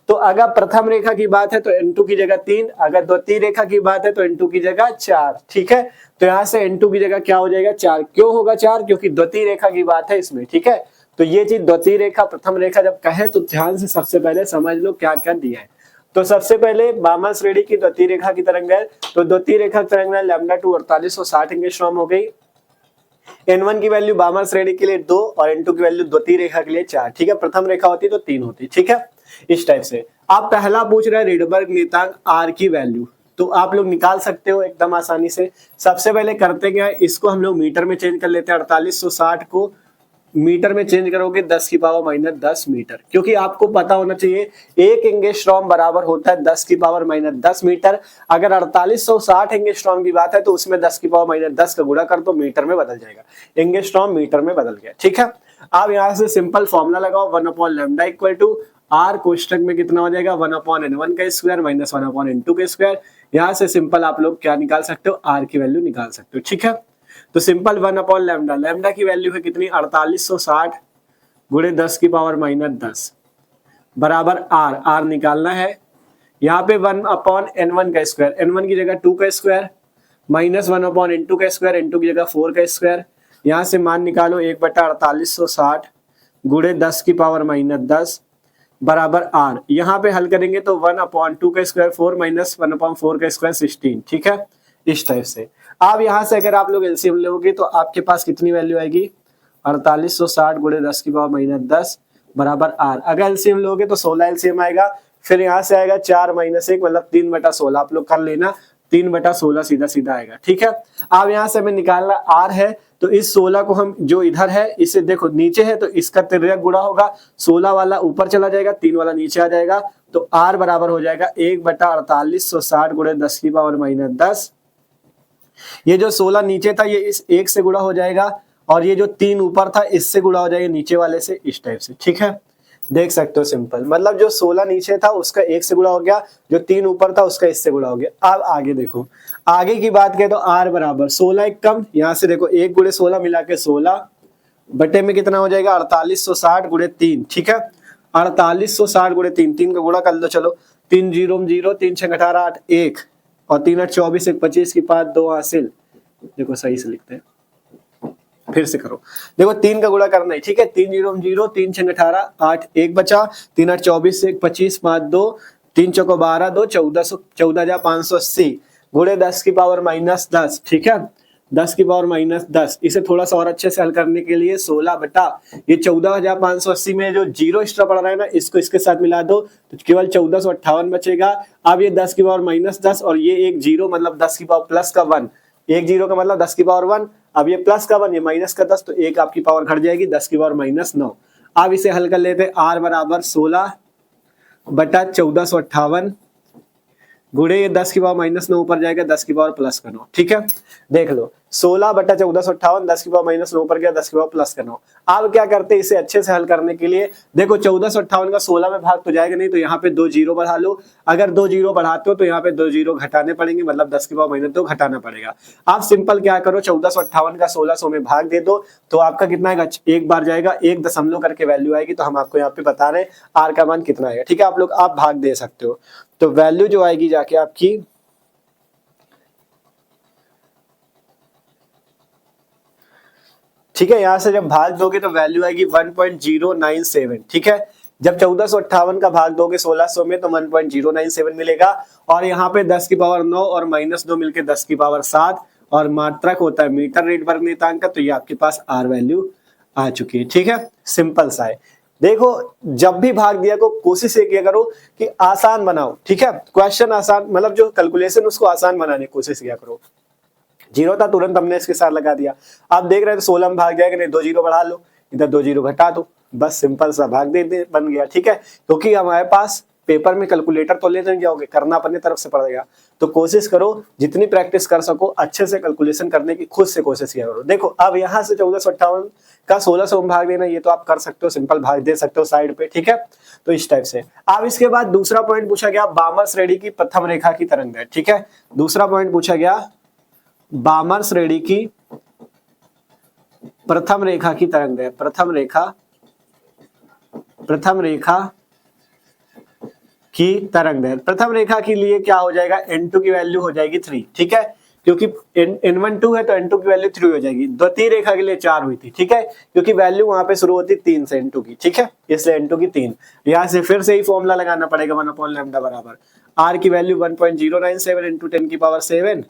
तो अगर प्रथम रेखा की बात है तो n2 की जगह 3, अगर द्वितीय रेखा की बात है तो n2 की जगह 4। ठीक है, तो यहाँ से n2 की जगह क्या हो जाएगा 4। क्यों होगा 4, क्योंकि द्वितीय रेखा की बात है इसमें। ठीक है, तो ये चीज द्वितीय रेखा प्रथम रेखा जब कहे तो ध्यान से सबसे पहले समझ लो क्या क्या दिया है। तो सबसे पहले बामर श्रेणी की द्वितीय रेखा की तरंगदैर्घ्य, तो द्वितीय रेखा की तरंगदैर्घ्य λ2 4860 एंगस्ट्रॉम हो गई। n1 की वैल्यू बामर श्रेणी के लिए 2 और n2 की वैल्यू द्वितीय रेखा के लिए 4। ठीक है, प्रथम रेखा होती तो 3 होती। ठीक है, इस टाइप से। आप पहला पूछ रहे हैं रिडबर्ग नियतांक r की वैल्यू, तो आप लोग निकाल सकते हो एकदम आसानी से। सबसे पहले करते क्या है, इसको हम लोग मीटर में चेंज कर लेते हैं। 4860 को मीटर में चेंज करोगे 10⁻⁻10 मीटर, क्योंकि आपको पता होना चाहिए 1 एंगस्ट्रॉम बराबर होता है 10⁻⁻10 मीटर। अगर 4860 एंगस्ट्रॉम की बात है तो उसमें 10⁻⁻10 का गुणा कर दो, मीटर में बदल जाएगा, एंगस्ट्रॉम मीटर में बदल गया। ठीक है, अब यहाँ से सिंपल फॉर्मूला लगाओ, 1/λ इक्वल टू r कोष्टक में कितना हो जाएगा 1/n1 का स्क्वायर माइनस 1/n2 का स्क्वायर। यहाँ से सिंपल आप लोग क्या निकाल सकते हो, r की वैल्यू निकाल सकते हो। ठीक है, तो सिंपल 1/λ, लैम्डा की वैल्यू है कितनी 4860 गुणे 10⁻⁻10 बराबर r निकालना है। यहाँ पे 1/n1 का स्क्वायर, n1 की जगह 2 का स्क्वायर माइनस 1/n2 का स्क्वायर, n2 की जगह 4 का स्क्वायर। यहाँ से मान निकालो 1/4860 गुणे 10⁻⁻10 बराबर r। यहाँ पे हल करेंगे तो 1/2 का स्क्वायर 4 माइनस 1/4 का स्क्वायर 16। ठीक है, इस टाइप से। अब यहाँ से अगर आप लोग एलसीएम लोगे तो आपके पास कितनी वैल्यू आएगी 4860 गुणे 10⁻⁻10 बराबर r। अगर एलसीएम लोगे तो 16 एलसीएम आएगा, फिर यहाँ से आएगा 4 - 1 मतलब 3/16। आप लोग कर लेना, 3/16 सीधा सीधा आएगा। ठीक है, अब यहाँ से हमें निकालना r है, तो इस 16 को हम जो इधर है इसे देखो नीचे है तो इसका तिर्यक गुणा होगा, 16 वाला ऊपर चला जाएगा, 3 वाला नीचे आ जाएगा, तो r बराबर हो जाएगा 1/4860 गुणे 10⁻⁻10। ये जो 16 नीचे था ये इस 1 से गुणा हो जाएगा, और ये जो 3 ऊपर था इससे गुणा हो जाएगा नीचे वाले से, इस टाइप से। ठीक है, देख सकते हो सिंपल, मतलब जो 16 नीचे था उसका 1 से गुणा हो गया, जो 3 ऊपर था उसका इससे गुणा हो गया। अब आगे देखो, आगे की बात करें तो r बराबर 16 एक कम, यहाँ से देखो 1 गुणे 16 मिला के 16 बटे में कितना हो जाएगा 4860 गुणे 3। ठीक है, 4860 गुणे 3, 3 का गुणा कर लो, चलो 3 0 0, 3 6 18 8 1 और 3 8 24 1 25 की 5 2 हासिल। देखो सही से लिखते हैं, फिर से करो, देखो 3 का गुणा करना है। ठीक है, 3 0 0, 3 6 18 8 1 बचा, 3 8 24 1 25 5 2, 3 चौको 12 2 14 580 गुणे 10⁻⁻10। ठीक है, 10⁻⁻10। इसे थोड़ा सा और अच्छे से हल करने के लिए 16 बटा ये 14,580 में जो जीरो एक्स्ट्रा पड़ रहा है ना, इसको इसके साथ मिला दो तो केवल 1458 बचेगा। अब ये 10⁻⁻10 और ये एक जीरो मतलब 10 की पावर प्लस का 1, एक जीरो का मतलब 10 की पावर 1, अब ये प्लस का 1 ये माइनस का 10, तो एक आपकी पावर घट जाएगी 10 की पावर -9। अब इसे हल कर लेते हैं, r बराबर 16 बटा 1458 गुणे ये 10 की पावर -9 ऊपर जाएगा 10 की पावर +9। ठीक है, देख लो 16 बटा 1458 10 की पावर -9 ऊपर गया 10 की पावर +9। अब क्या करते हैं इसे अच्छे से हल करने के लिए, देखो 1458 का 16 में भाग तो जाएगा नहीं, तो यहाँ पे 2 जीरो बढ़ा लो। अगर 2 जीरो बढ़ाते हो तो यहाँ पे 2 जीरो घटाने पड़ेंगे, मतलब 10 की पावर -2 घटाना पड़ेगा। आप सिंपल क्या करो, 1458 का 1600 में भाग दे दो तो आपका कितना आएगा, एक बार जाएगा, 1 दशमलव करके वैल्यू आएगी। तो हम आपको यहाँ पे बता रहे हैं आर का मान कितना आएगा। ठीक है, आप लोग आप भाग दे सकते हो। तो वैल्यू जो आएगी जाके आपकी ठीक है, यहां से जब भाग दोगे तो वैल्यू आएगी 1.097। ठीक है, जब 1458 का भाग दोगे 1600 में तो 1.097 मिलेगा। और यहाँ पे 10 की पावर 9 और -2 मिलके 10 की पावर 7 और मात्रक होता है मीटर रेट वर्ग नियतांक का, तो ये आपके पास आर वैल्यू आ चुकी है। ठीक है, सिंपल सा है। देखो जब भी भाग दिया को कोशिश ये किया करो कि आसान बनाओ। ठीक है, क्वेश्चन आसान, मतलब जो कैलकुलेशन उसको आसान बनाने की कोशिश किया करो। जीरो था तुरंत हमने इसके साथ लगा दिया। आप देख रहे हैं तो 16 में भाग जाएगा, नहीं 2 जीरो बढ़ा लो, इधर 2 जीरो घटा दो, बस सिंपल सा भाग दे बन गया। ठीक है, क्योंकि हमारे पास पेपर में कैलकुलेटर तो ले नहीं जाओगे, करना अपने तरफ से पड़ेगा। तो कोशिश करो जितनी प्रैक्टिस कर सको अच्छे से कैलकुलेशन करने की खुद से कोशिश किया करो। देखो अब यहाँ से 1458 का 1600 में भाग देना, ये तो आप कर सकते हो, सिंपल भाग दे सकते हो साइड पे। ठीक है, तो इस टाइप से। अब इसके बाद दूसरा पॉइंट पूछा गया बामर श्रेणी की प्रथम रेखा की तरंग है। ठीक है, दूसरा पॉइंट पूछा गया बामर श्रेणी की प्रथम रेखा की तरंग है। प्रथम रेखा की तरंग है। प्रथम रेखा के लिए क्या हो जाएगा, n2 की वैल्यू हो जाएगी 3। ठीक है, क्योंकि n1 2 है तो n2 की वैल्यू 3 हो जाएगी। द्वितीय रेखा के लिए 4 हुई थी। ठीक है, क्योंकि वैल्यू वहां पे शुरू होती 3 से n2 की। ठीक है, इसलिए n2 की 3। यहां से फिर से ही फॉर्मूला लगाना पड़ेगा 1/λ बराबर r की वैल्यू 1.097 इंटू 10 की पावर 7।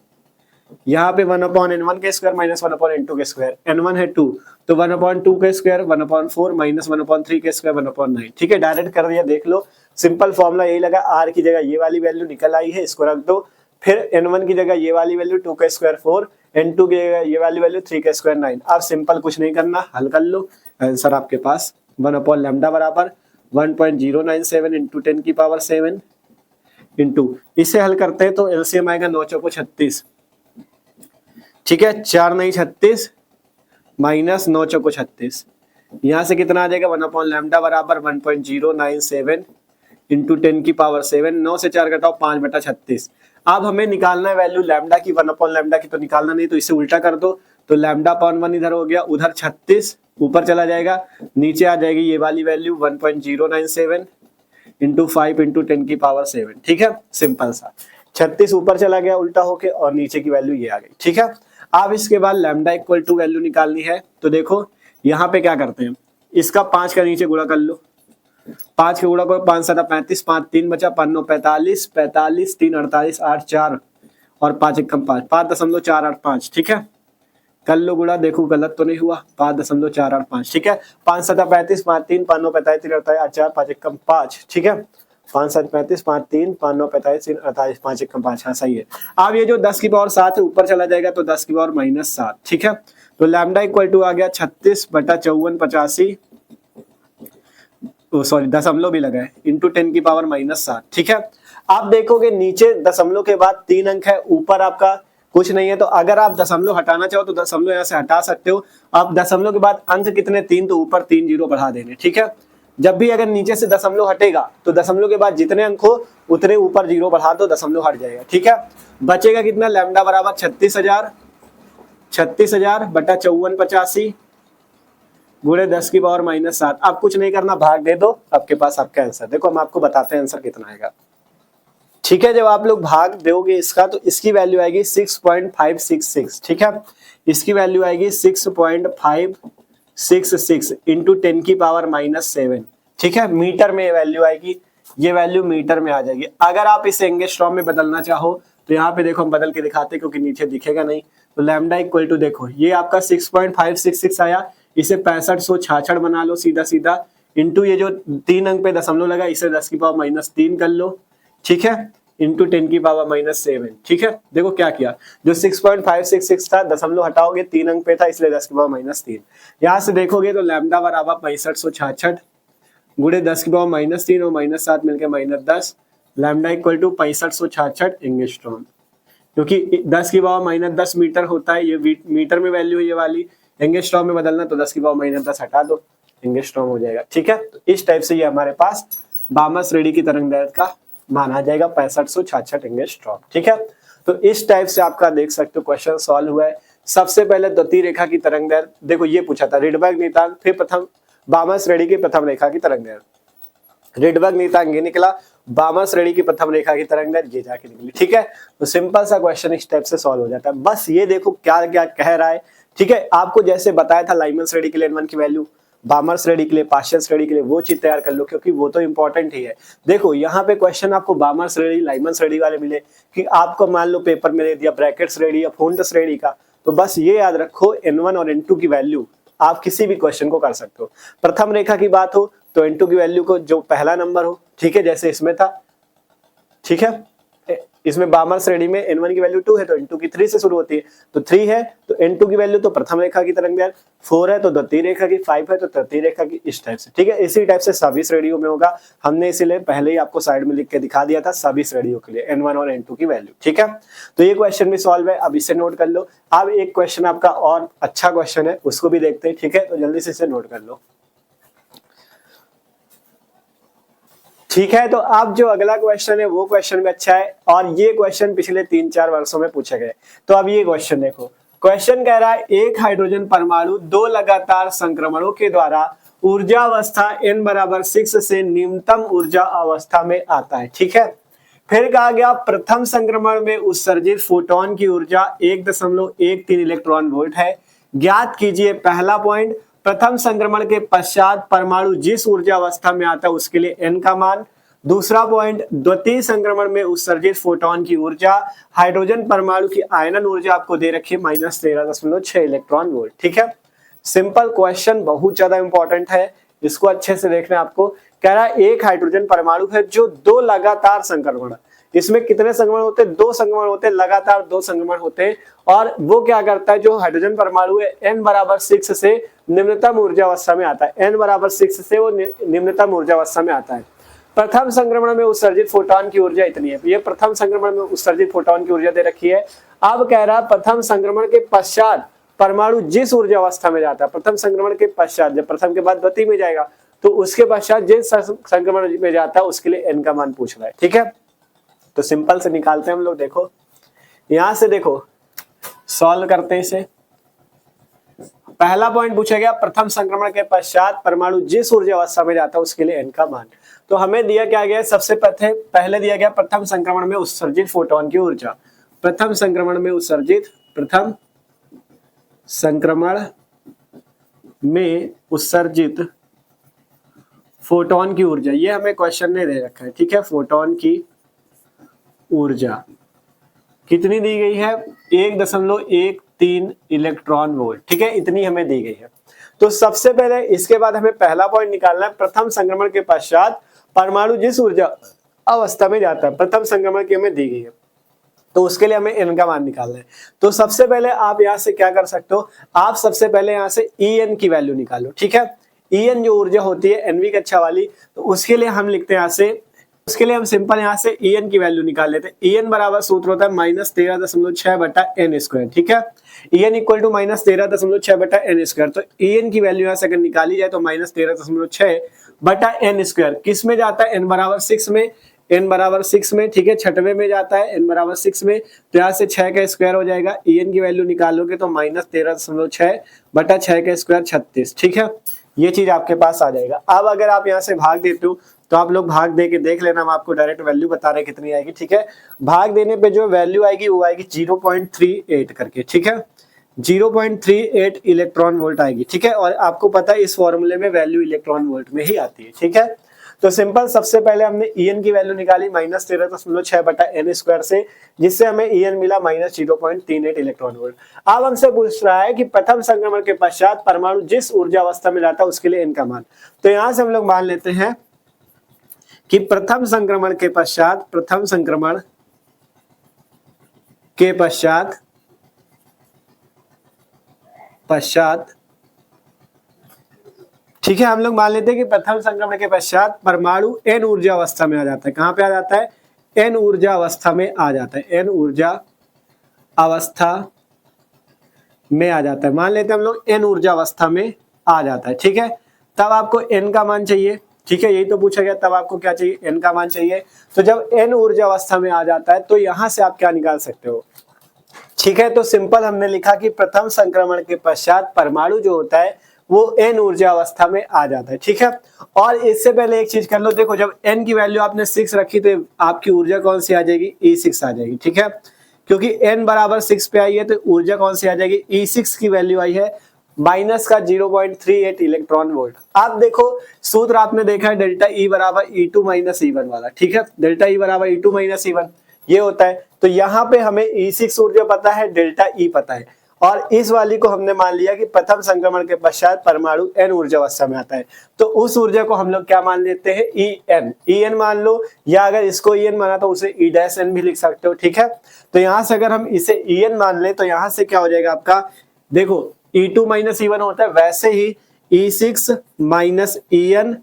यहाँ पे 1/n1 के स्क्वायर माइनस 1/n2 के स्क्वायर, n1 है 2 तो 1/2 के स्क्वायर 1/4 माइनस 1/3 के स्क्वायर 1/9। ठीक है, डायरेक्ट कर दिया, देख लो सिंपल फॉर्मूला यही लगा। r की जगह ये वाली वैल्यू निकल आई है, इसको रख दो। फिर n1 की जगह ये वाली वैल्यू 2 के स्क्वायर 4, n2 की जगह ये वाली वैल्यू 3 के स्क्वायर 9। अब सिंपल कुछ नहीं करना, हल कर लो। आंसर आपके पास 1/λ बराबर 1.097 इंटू 10 की पावर 7 इंटू, इसे हल करते हैं तो एलसीएम आएगा 9 चौको 36। ठीक है, 4 नहीं 36 माइनस 9 चौको 36, यहां से कितना आ जाएगा 1/λ बराबर 1.097 इंटू 10 की पावर 7। 9 से 4 घटाओ 5/36। अब हमें निकालना है वैल्यू लैम्डा की, 1/λ की तो निकालना नहीं, तो इसे उल्टा कर दो। तो λ/1 इधर हो गया, उधर 36 ऊपर चला जाएगा, नीचे आ जाएगी ये वाली वैल्यू 1.097 इंटू 5 इंटू 10 की पावर 7। ठीक है, सिंपल सा 36 ऊपर चला गया उल्टा होके और नीचे की वैल्यू ये आ गई। ठीक है, अब इसके बाद लैम्डा इक्वल टू वैल्यू निकालनी है। तो देखो यहाँ पे क्या करते हैं, इसका 5 का नीचे गुणा कर लो, 5 के गुणा करो 5 7 35, 5 3 बचा, 5 9 45, 45 3 48, 8 4 और 5 1 5, 5.485। ठीक है, कर लो गुणा, देखो गलत तो नहीं हुआ, 5.485। ठीक है, 5 7 35, 5 3, 5 9 45, 3 48, 8 4, 5 1 5। ठीक है, 5 7 35, 5 3, 5 9 45, 3 48, 5 1 5। हाँ सही है। अब ये जो 10 की पावर 7 है ऊपर चला जाएगा तो 10 की पावर -7। ठीक है, तो लैम्डा इक्वल टू आ गया 36/5485, सॉरी दशमलव भी लगा है, इंटू 10 की पावर -7। ठीक है, आप देखोगे नीचे दशमलव के बाद 3 अंक है, ऊपर आपका कुछ नहीं है। तो अगर आप दशमलव हटाना चाहो तो दशमलव यहाँ से हटा सकते हो। आप दशमलव के बाद अंक कितने 3, तो ऊपर 3 जीरो बढ़ा देने। ठीक है, जब भी अगर नीचे से दशमलव हटेगा तो दशमलव के बाद जितने अंक हो उतने ऊपर जीरो बढ़ा दो, दशमलव हट जाएगा। ठीक है, बचेगा कितना, लैम्डा बराबर 36,000 बटा 5485 गुणे 10 की पावर -7। अब कुछ नहीं करना, भाग दे दो, आपके पास आपका आंसर। देखो हम आपको बताते हैं आंसर कितना आएगा। ठीक है, जब आप लोग भाग दोगे इसका तो इसकी वैल्यू आएगी 6.566। ठीक है, इसकी वैल्यू आएगी 6.566 इंटू 10 की पावर -7। ठीक है, मीटर में वैल्यू आएगी, ये वैल्यू मीटर में आ जाएगी। अगर आप इसे एंगस्ट्रॉम में बदलना चाहो तो यहाँ पे देखो हम बदल के दिखाते हैं क्योंकि नीचे दिखेगा नहीं। तो लैम्डा इक्वल टू देखो ये आपका 6.566 आया, इसे 6566 बना लो सीधा सीधा, इंटू ये जो 3 अंक पे दशमलव लगा इसे 10 की पावर -3 कर लो। ठीक है, इंटू 10 की पावर -7। ठीक है, देखो क्या किया, जो 6.566 था दशमलव हटाओगे 3 अंक पे था इसलिए 10 की पावर -3। यहाँ से देखोगे तो लैम्डा बराबर 6566 गुणे 10 की पावर -3 और -7 मिलकर -10, लैम्डा इक्वल टू 6566 एंगस्ट्रॉम। क्योंकि 10 की पावर -10 मीटर होता है, ये मीटर में वैल्यू है ये वाली, एंगस्ट्रॉम में बदलना तो 10 की पावर -10 हटा दो, एंगस्ट्रॉम हो जाएगा। ठीक है, तो इस टाइप से ये हमारे पास बामर श्रेणी की तरंग दैर्ध्य का मान आ जाएगा 6566 एंगस्ट्रॉम। ठीक है, तो इस टाइप से आपका देख सकते हो क्वेश्चन सॉल्व हुआ है। सबसे पहले द्वितीय रेखा की तरंग दैर्ध्य, देखो ये पूछा था रिडबर्ग नियतांक, फिर प्रथम बामर श्रेणी की प्रथम रेखा की तरंग दैर्ध्य। रिडबर्ग नियतांक ये निकला, बामर श्रेणी की प्रथम रेखा की तरंग दैर्ध्य ये जाके निकली। ठीक है, तो सिंपल सा क्वेश्चन इस टाइप से सॉल्व हो जाता है। बस ये देखो क्या क्या कह रहा है। ठीक है, आपको जैसे बताया था लाइमन श्रेणी के लिए n1 की वैल्यू, बामर श्रेणी के लिए, पार्शियल श्रेणी के लिए, वो चीज तैयार कर लो क्योंकि वो तो इंपॉर्टेंट ही है। देखो यहाँ पे क्वेश्चन आपको बामर श्रेणी लाइमन श्रेणी वाले मिले कि आपको मान लो पेपर में दे दिया ब्रैकेट श्रेणी या फोंट श्रेणी का, तो बस ये याद रखो n1 और n2 की वैल्यू आप किसी भी क्वेश्चन को कर सकते हो। प्रथम रेखा की बात हो तो n2 की वैल्यू को जो पहला नंबर हो, ठीक है, जैसे इसमें था। ठीक है, इसमें बामर श्रेणी में n1 की वैल्यू 2 है तो n2 की 3 से शुरू होती है, तो 3 है तो n2 की वैल्यू तो प्रथम रेखा की तरंग दैर्ध्य, 4 है तो द्वितीय रेखा की, 5 है तो तृतीय रेखा की, इस टाइप से। ठीक है, इसी टाइप से सभी श्रेणियों में होगा। हमने इसीलिए पहले ही आपको साइड में लिख के दिखा दिया था सभी श्रेणियों के लिए n1 और n2 की वैल्यू। ठीक है, तो ये क्वेश्चन भी सॉल्व है, अब इसे नोट कर लो। अब एक क्वेश्चन आपका और अच्छा क्वेश्चन है, उसको भी देखते हैं। ठीक है, तो जल्दी से इसे नोट कर लो। ठीक है, तो अब जो अगला क्वेश्चन है वो क्वेश्चन भी अच्छा है और ये क्वेश्चन पिछले 3-4 वर्षों में पूछे गए। तो अब ये क्वेश्चन देखो, क्वेश्चन कह रहा है एक हाइड्रोजन परमाणु 2 लगातार संक्रमणों के द्वारा ऊर्जा अवस्था n बराबर 6 से निम्नतम ऊर्जा अवस्था में आता है। ठीक है, फिर कहा गया प्रथम संक्रमण में उत्सर्जित फोटोन की ऊर्जा 1.13 इलेक्ट्रॉन वोल्ट है। ज्ञात कीजिए, पहला पॉइंट, प्रथम संक्रमण के पश्चात परमाणु जिस ऊर्जा अवस्था में आता है उसके लिए n का मान। दूसरा पॉइंट, द्वितीय संक्रमण में उत्सर्जित फोटोन की ऊर्जा, हाइड्रोजन परमाणु की आयनन ऊर्जा आपको दे रखी है -13.6 इलेक्ट्रॉन वोल्ट। ठीक है, सिंपल क्वेश्चन, बहुत ज्यादा इंपॉर्टेंट है, इसको अच्छे से देखना। आपको कह रहा है एक हाइड्रोजन परमाणु है जो 2 लगातार संक्रमण, इसमें कितने संक्रमण होते हैं? 2 संक्रमण होते हैं, लगातार 2 संक्रमण होते हैं। और वो क्या करता है, जो हाइड्रोजन परमाणु है n बराबर 6 से निम्नतम ऊर्जा अवस्था में आता है, n बराबर 6 से वो निम्नतम ऊर्जा अवस्था में आता है। प्रथम संक्रमण में उत्सर्जित फोटोन की ऊर्जा इतनी है, ये प्रथम संक्रमण में उत्सर्जित फोटोन की ऊर्जा दे रखी है। अब कह रहा है प्रथम संक्रमण के पश्चात परमाणु जिस ऊर्जा अवस्था में जाता है, प्रथम संक्रमण के पश्चात, जब प्रथम के बाद द्वितीय में जाएगा तो उसके पश्चात जिस संक्रमण में जाता है उसके लिए n का मान पूछ रहा है। ठीक है, तो सिंपल से निकालते हैं हम लोग। देखो यहां से, देखो सॉल्व करते हैं इसे। पहला पॉइंट पूछा गया प्रथम संक्रमण के पश्चात परमाणु जिस ऊर्जा अवस्था में जाता है उसके लिए n का मान। तो हमें दिया क्या गया, सबसे पहले दिया गया प्रथम संक्रमण में उत्सर्जित फोटोन की ऊर्जा, प्रथम संक्रमण में उत्सर्जित, प्रथम संक्रमण में उत्सर्जित फोटोन की ऊर्जा, ये हमें क्वेश्चन ने दे रखा है। ठीक है, फोटोन की ऊर्जा कितनी दी गई है, 1.13 इलेक्ट्रॉन वोल्ट। ठीक है, इतनी हमें दी गई है। तो सबसे पहले इसके बाद हमें पहला पॉइंट निकालना है, प्रथम संक्रमण के पश्चात परमाणु जिस ऊर्जा अवस्था में जाता है, प्रथम संक्रमण की हमें दी गई है, तो उसके लिए हमें n का मान निकालना है। तो सबसे पहले आप यहां से क्या कर सकते हो, आप सबसे पहले यहां से En की वैल्यू निकालो। ठीक है, En जो ऊर्जा होती है NV कक्षा वाली, तो उसके लिए हम लिखते हैं यहां से, उसके लिए हम सिंपल यहां से En की वैल्यू निकाल लेते हैं। En बराबर सूत्र होता है -13.6 बटा n स्क्वायर। ठीक है, En इक्वल टू -13.6 बटा n स्क्वायर। तो En की वैल्यू यहां से अगर निकाली जाए तो -13.6 बटा n स्क्वायर किस में जाता है, n बराबर 6 में, n बराबर 6 में। ठीक है, छठवें में जाता है n बराबर 6 में, तो यहाँ से 6 का स्क्वायर हो जाएगा। En की वैल्यू निकालोगे तो -13.6 बटा 6 का स्क्वायर 36। ठीक है, ये चीज आपके पास आ जाएगा। अब अगर आप यहाँ से भाग देते हो तो आप लोग भाग दे के देख लेना, हम आपको डायरेक्ट वैल्यू बता रहे हैं कितनी आएगी। ठीक है, भाग देने पे जो वैल्यू आएगी वो आएगी 0.38 करके। ठीक है, 0.38 इलेक्ट्रॉन वोल्ट आएगी। ठीक है, और आपको पता है इस फॉर्मूले में वैल्यू इलेक्ट्रॉन वोल्ट में ही आती है। ठीक है, तो सिंपल सबसे पहले हमने En की वैल्यू निकाली -13.6 बटा n स्क्वायर से, जिससे हमें En मिला -0.38 इलेक्ट्रॉन वोल्ट। अब हमसे पूछ रहा है कि प्रथम संक्रमण के पश्चात परमाणु जिस ऊर्जा अवस्था में जाता है उसके लिए n का मान। तो यहां से हम लोग मान लेते हैं कि प्रथम संक्रमण के पश्चात, प्रथम संक्रमण के पश्चात ठीक है, हम लोग मान लेते हैं कि प्रथम संक्रमण के पश्चात परमाणु n ऊर्जा अवस्था में आ जाता है। कहां पे आ जाता है? n ऊर्जा अवस्था में आ जाता है, n ऊर्जा अवस्था में आ जाता है। मान लेते हैं हम लोग n ऊर्जा अवस्था में आ जाता है। ठीक है, तब आपको n का मान चाहिए। ठीक है, यही तो पूछा गया, तब आपको क्या चाहिए? n का मान चाहिए। तो जब n ऊर्जा अवस्था में आ जाता है तो यहां से आप क्या निकाल सकते हो? ठीक है, तो सिंपल हमने लिखा कि प्रथम संक्रमण के पश्चात परमाणु जो होता है वो n ऊर्जा अवस्था में आ जाता है। ठीक है, और इससे पहले एक चीज कर लो, देखो जब n की वैल्यू आपने 6 रखी तो आपकी ऊर्जा कौन सी आ जाएगी? E6 आ जाएगी। ठीक है, क्योंकि n बराबर 6 पे आई है तो ऊर्जा कौन सी आ जाएगी? E6 की वैल्यू आई है माइनस का 0.38 इलेक्ट्रॉन वोल्ट। आप देखो सूत्र आपने देखा है डेल्टा E बराबर E2 माइनस E1 वाला। ठीक है, डेल्टा E बराबर E2 माइनस E1 ये होता है। तो यहाँ पे हमें E6 ऊर्जा पता है, डेल्टा E पता है, और इस वाली को हमने मान लिया कि प्रथम संक्रमण के पश्चात परमाणु n ऊर्जा अवस्था में आता है। तो उस ऊर्जा को हम लोग क्या मान लेते हैं? En मान लो, या अगर इसको En माना तो उसे E-n भी लिख सकते हो। ठीक है, तो यहाँ से अगर हम इसे En मान ले तो यहाँ से क्या हो जाएगा आपका? देखो E2 माइनस E1 होता है, वैसे ही E6 माइनस En,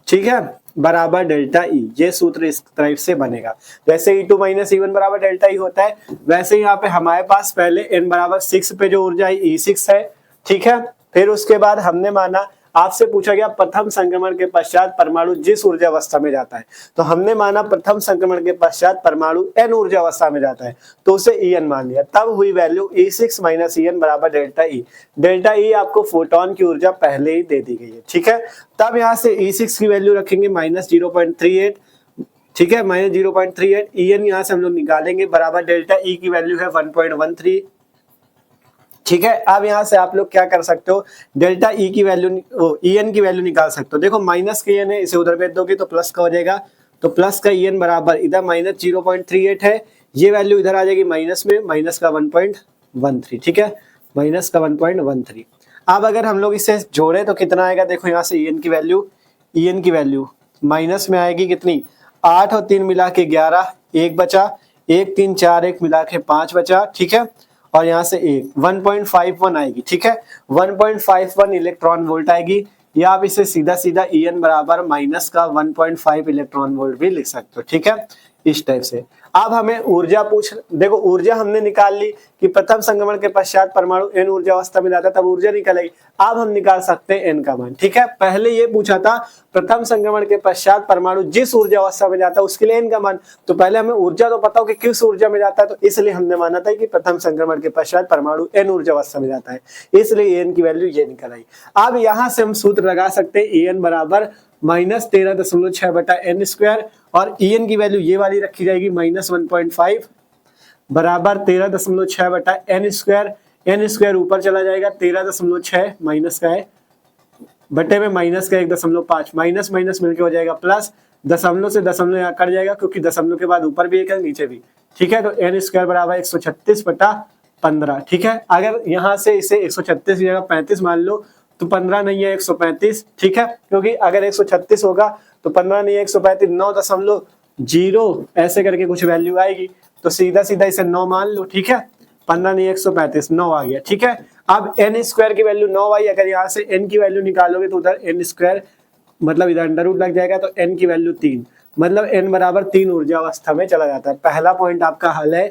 ठीक है, बराबर डेल्टा ई। ये सूत्र इस तरह से बनेगा। जैसे E2 माइनस E1 बराबर डेल्टा ई होता है, वैसे यहाँ पे हमारे पास पहले n बराबर 6 पे जो ऊर्जा है E6 है। ठीक है, फिर उसके बाद हमने माना, आपसे पूछा गया प्रथम संक्रमण के पश्चात परमाणु जिस ऊर्जा अवस्था में जाता है, तो हमने माना प्रथम संक्रमण के पश्चात परमाणु n ऊर्जा अवस्था में जाता है तो उसे En मान लिया। तब हुई वैल्यू E6 माइनस En बराबर डेल्टा ई। डेल्टा ई आपको फोटोन की ऊर्जा पहले ही दे दी गई है। ठीक है, तब यहाँ से E6 की वैल्यू रखेंगे माइनस 0.38। ठीक है, माइनस 0.38। En यहाँ से हम लोग निकालेंगे बराबर डेल्टा ई की वैल्यू है 1.13। ठीक है, अब यहाँ से आप लोग क्या कर सकते हो? डेल्टा ई की वैल्यू, En की वैल्यू निकाल सकते हो। देखो माइनस का En है, इसे उधर भेज दोगे तो प्लस का हो जाएगा। तो प्लस का En बराबर इधर माइनस 0.38 है, ये वैल्यू इधर आ जाएगी माइनस में, माइनस का 1.13। ठीक है, माइनस का 1.13। अब अगर हम लोग इसे जोड़े तो कितना आएगा? देखो यहाँ से En की वैल्यू माइनस में आएगी कितनी? 8 और 3 मिला के 11, 1 बचा, 1 3 4 1 मिला के 5 बचा। ठीक है, और यहाँ से 1.51 आएगी। ठीक है, 1.51 इलेक्ट्रॉन वोल्ट आएगी, या आप इसे सीधा सीधा En बराबर माइनस का 1.5 इलेक्ट्रॉन वोल्ट भी लिख सकते हो। ठीक है, इस टाइप से। अब हमें ऊर्जा देखो ऊर्जा हमने निकाल ली कि प्रथम संक्रमण के पश्चात परमाणु n ऊर्जा अवस्था में जाता है, तब ऊर्जा निकल आई। अब हम निकाल सकते हैं n का मान। ठीक है, पहले ये पूछा था प्रथम संक्रमण के पश्चात परमाणु जिस ऊर्जा अवस्था में जाता है उसके लिए n का मान, तो पहले हमें ऊर्जा तो पता हो कि किस ऊर्जा में जाता है, तो इसलिए हमने माना था कि प्रथम संक्रमण के पश्चात परमाणु n ऊर्जा अवस्था में जाता है, इसलिए n की वैल्यू ये निकल आई। अब यहाँ से हम सूत्र लगा सकते हैं En बराबर माइनस 13.6 बटा n स्क्वायर, और En की वैल्यू ये वाली रखी जाएगी माइनस 1.5 बराबर 13.6 बटा n स्क्वायर। n स्क्वायर ऊपर चला जाएगा, 13.6 माइनस का है बटे में माइनस का 1.5, माइनस माइनस मिलके हो जाएगा प्लस, दशमलव से दशमलव यहाँ कट जाएगा क्योंकि दशमलव के बाद ऊपर भी एक है नीचे भी। ठीक है, तो n स्क्वायर बराबर 136 बटा 15। ठीक है, अगर यहाँ से इसे 136 की जगह 35 मान लो तो 15 नहीं है 135। ठीक है, क्योंकि अगर 136 होगा तो 15 नहीं है 135, 9.0 ऐसे करके कुछ वैल्यू आएगी, तो सीधा सीधा इसे 9 मान लो। ठीक है, 15 नहीं 135, 9 आ गया। ठीक है, अब n स्क्वायर की वैल्यू 9 आई, अगर यहाँ से n की वैल्यू निकालोगे तो उधर n स्क्वायर मतलब इधर अंडर रूट लग जाएगा, तो n की वैल्यू 3, मतलब n बराबर 3 ऊर्जा अवस्था में चला जाता है। पहला पॉइंट आपका हल है।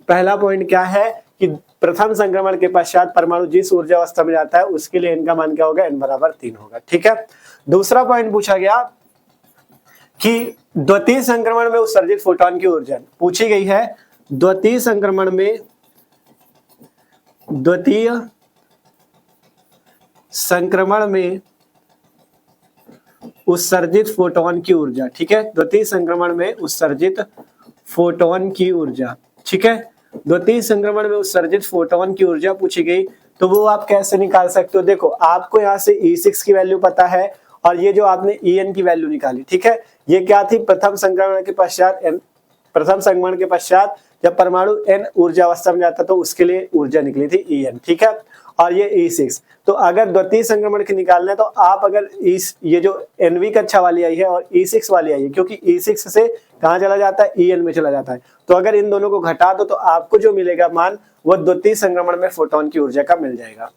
पहला पॉइंट क्या है कि प्रथम संक्रमण के पश्चात परमाणु जिस ऊर्जा अवस्था में जाता है उसके लिए n का मान क्या होगा? n बराबर 3 होगा। ठीक है, दूसरा पॉइंट पूछा गया कि द्वितीय संक्रमण में उत्सर्जित फोटोन की ऊर्जा पूछी गई है। द्वितीय संक्रमण में उत्सर्जित फोटोन की ऊर्जा। ठीक है, द्वितीय संक्रमण में उत्सर्जित फोटोन की ऊर्जा। ठीक है, द्वितीय संक्रमण में उत्सर्जित फोटोन की ऊर्जा पूछी गई, तो वो आप कैसे निकाल सकते हो? देखो आपको यहाँ से E6 की वैल्यू पता है, और ये जो आपने En की वैल्यू निकाली, ठीक है, ये क्या थी? प्रथम संक्रमण के पश्चात जब परमाणु n ऊर्जा अवस्था में जाता तो उसके लिए ऊर्जा निकली थी En। ठीक है, और ये E6। तो अगर द्वितीय संक्रमण की निकालना है तो आप अगर ये जो Nv कक्षा वाली आई है और E6 वाली आई है, क्योंकि E6 से कहाँ चला जाता है? En में चला जाता है, तो अगर इन दोनों को घटा दो तो आपको जो मिलेगा मान वो द्वितीय संक्रमण में फोटोन की ऊर्जा का मिल जाएगा।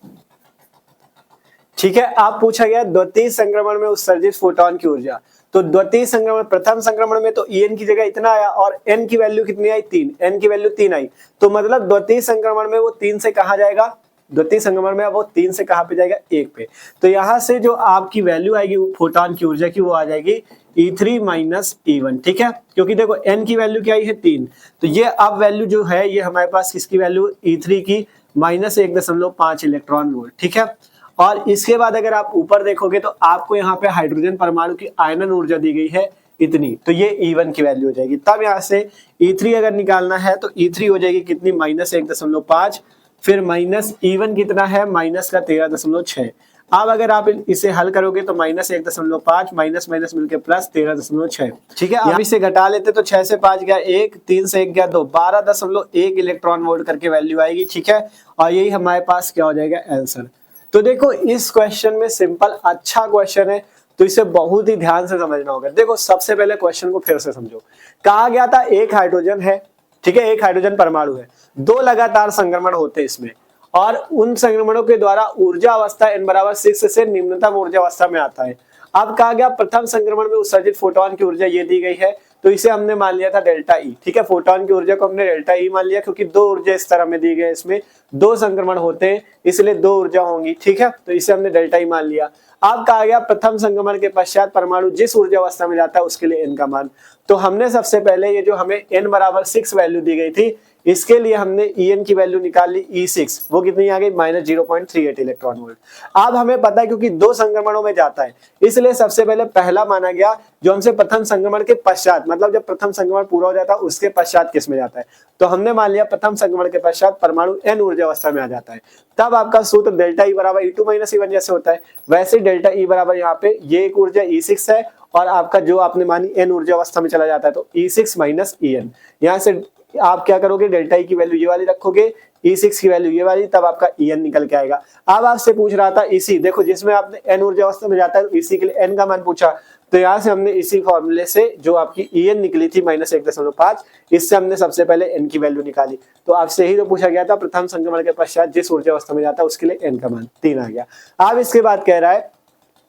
ठीक है, आप पूछा गया द्वितीय संक्रमण में उत्सर्जित फोटोन की ऊर्जा। तो द्वितीय संक्रमण, प्रथम संक्रमण में तो En की जगह इतना आया और n की वैल्यू कितनी आई 3, n की वैल्यू 3 आई, तो मतलब द्वितीय संक्रमण में वो 3 से कहां जाएगा, द्वितीय संक्रमण में वो 3 से कहां पे जाएगा, 1 पे। तो यहां से जो आपकी वैल्यू आएगी फोटोन की ऊर्जा की, वो आ जाएगी E3 माइनस E1। ठीक है, क्योंकि देखो n की वैल्यू क्या आई है 3, तो ये अब वैल्यू जो है ये हमारे पास किसकी वैल्यू, E3 की माइनस 1.5 इलेक्ट्रॉन वोल्ट। ठीक है, और इसके बाद अगर आप ऊपर देखोगे तो आपको यहाँ पे हाइड्रोजन परमाणु की आयनन ऊर्जा दी गई है इतनी, तो ये E1 की वैल्यू हो जाएगी। तब यहाँ से E3 अगर निकालना है तो E3 हो जाएगी कितनी, माइनस 1.5, फिर माइनस E1 कितना है, माइनस का 13.6। अब अगर आप इसे हल करोगे तो माइनस 1.5 माइनस माइनस मिलकर प्लस 13.6। ठीक है, आप इसे घटा लेते तो 6 से 5 गया 1, 3 से 1 गया 2, 12.1 इलेक्ट्रॉन वोल्ट करके वैल्यू आएगी। ठीक है, और यही हमारे पास क्या हो जाएगा आंसर। तो देखो इस क्वेश्चन में सिंपल अच्छा क्वेश्चन है, तो इसे बहुत ही ध्यान से समझना होगा। देखो सबसे पहले क्वेश्चन को फिर से समझो। कहा गया था एक हाइड्रोजन है, ठीक है, एक हाइड्रोजन परमाणु है, 2 लगातार संक्रमण होते हैं इसमें, और उन संक्रमणों के द्वारा ऊर्जा अवस्था n बराबर 6 से निम्नतम ऊर्जा अवस्था में आता है। अब कहा गया प्रथम संक्रमण में उत्सर्जित फोटोन की ऊर्जा ये दी गई है, तो इसे हमने मान लिया था डेल्टा ई। ठीक है, फोटोन की ऊर्जा को हमने डेल्टा ई मान लिया, क्योंकि 2 ऊर्जा इस तरह में दी गई, इसमें 2 संक्रमण होते हैं इसलिए 2 ऊर्जा होंगी। ठीक है, तो इसे हमने डेल्टा ई मान लिया। अब कहा गया प्रथम संक्रमण के पश्चात परमाणु जिस ऊर्जा अवस्था में जाता है उसके लिए n का मान, तो हमने सबसे पहले ये जो हमें n बराबर 6 वैल्यू दी गई थी, इसके लिए हमने En की वैल्यू निकाल ली E6, वो कितनी आ गई, माइनस 0.38 इलेक्ट्रॉन वोल्ट। अब हमें पता है क्योंकि 2 संक्रमणों में जाता है, इसलिए सबसे पहले पहला माना गया जो हमसे प्रथम संक्रमण के पश्चात, मतलब जब प्रथम संक्रमण पूरा हो जाता है उसके पश्चात किस में जाता है, तो हमने मान लिया प्रथम संक्रमण के पश्चात परमाणु n ऊर्जा अवस्था में आ जाता है। तब आपका सूत्र डेल्टा ई बराबर E2 माइनस E1 जैसे होता है, वैसे डेल्टा ई बराबर यहाँ पे ये एक ऊर्जा E6 है और आपका जो आपने मानी n ऊर्जा अवस्था में चला जाता है, तो E6 माइनस En। यहाँ से आप क्या करोगे, डेल्टा ई की वैल्यू ये वाली रखोगे, E6 की वैल्यू ये वाली, तब आपका En निकल के आएगा। अब आपसे पूछ रहा था इसी, देखो जिसमें आपने n ऊर्जा अवस्था में जाता है तो इसी के लिए n का मान पूछा, तो यहाँ से हमने इसी फॉर्मूले से जो आपकी En निकली थी माइनस 1.5, इससे हमने सबसे पहले n की वैल्यू निकाली। तो आपसे ही तो पूछा गया था प्रथम संक्रमण के पश्चात जिस ऊर्जा अवस्था में जाता है उसके लिए n का मान 3 आ गया। अब इसके बाद कह रहा है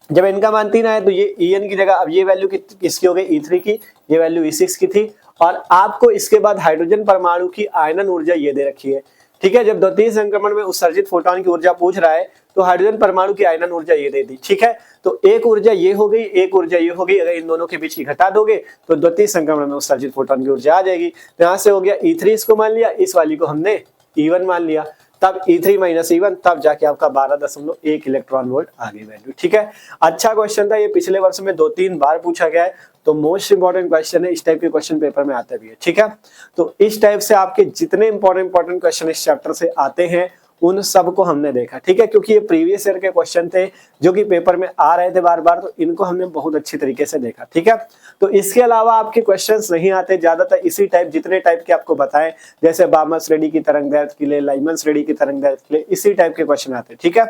जब n का मान 3 आया तो ये En की जगह अब ये वैल्यू किसकी हो गई, E3 की, ये वैल्यू E6 की थी, और आपको इसके बाद हाइड्रोजन परमाणु की आयनन ऊर्जा ये दे रखी है। ठीक है, जब द्वितीय संक्रमण में उत्सर्जित फोटोन की ऊर्जा पूछ रहा है तो हाइड्रोजन परमाणु की आयनन ऊर्जा ये दे दी। ठीक है, तो एक ऊर्जा ये हो गई, एक ऊर्जा ये हो गई, अगर इन दोनों के बीच की घटा दोगे तो द्वितीय संक्रमण में उत्सर्जित फोटोन की ऊर्जा आ जाएगी। तो यहाँ से हो गया E3 इसको मान लिया, इस वाली को हमने E1 मान लिया, तब E3 माइनस E1, तब जाके आपका 12.1 इलेक्ट्रॉन वोल्ट आ गई वैल्यू। ठीक है, अच्छा क्वेश्चन था, ये पिछले वर्ष में 2-3 बार पूछा गया है, तो मोस्ट इंपॉर्टेंट क्वेश्चन है, इस टाइप के क्वेश्चन पेपर में आते भी है। ठीक है, तो इस टाइप से आपके जितने इंपॉर्टेंट क्वेश्चन इस चैप्टर से आते हैं उन सब को हमने देखा। ठीक है, क्योंकि ये प्रीवियस ईयर के क्वेश्चन थे जो कि पेपर में आ रहे थे बार बार, तो इनको हमने बहुत अच्छी तरीके से देखा। ठीक है, तो इसके अलावा आपके क्वेश्चंस नहीं आते ज्यादातर इसी टाइप, जितने टाइप के आपको बताएं, जैसे बामर श्रेणी की तरंग दैर्घ्य के लिए, लाइमन श्रेणी की तरंग दैर्घ्य के लिए, इसी टाइप के क्वेश्चन आते हैं। ठीक है,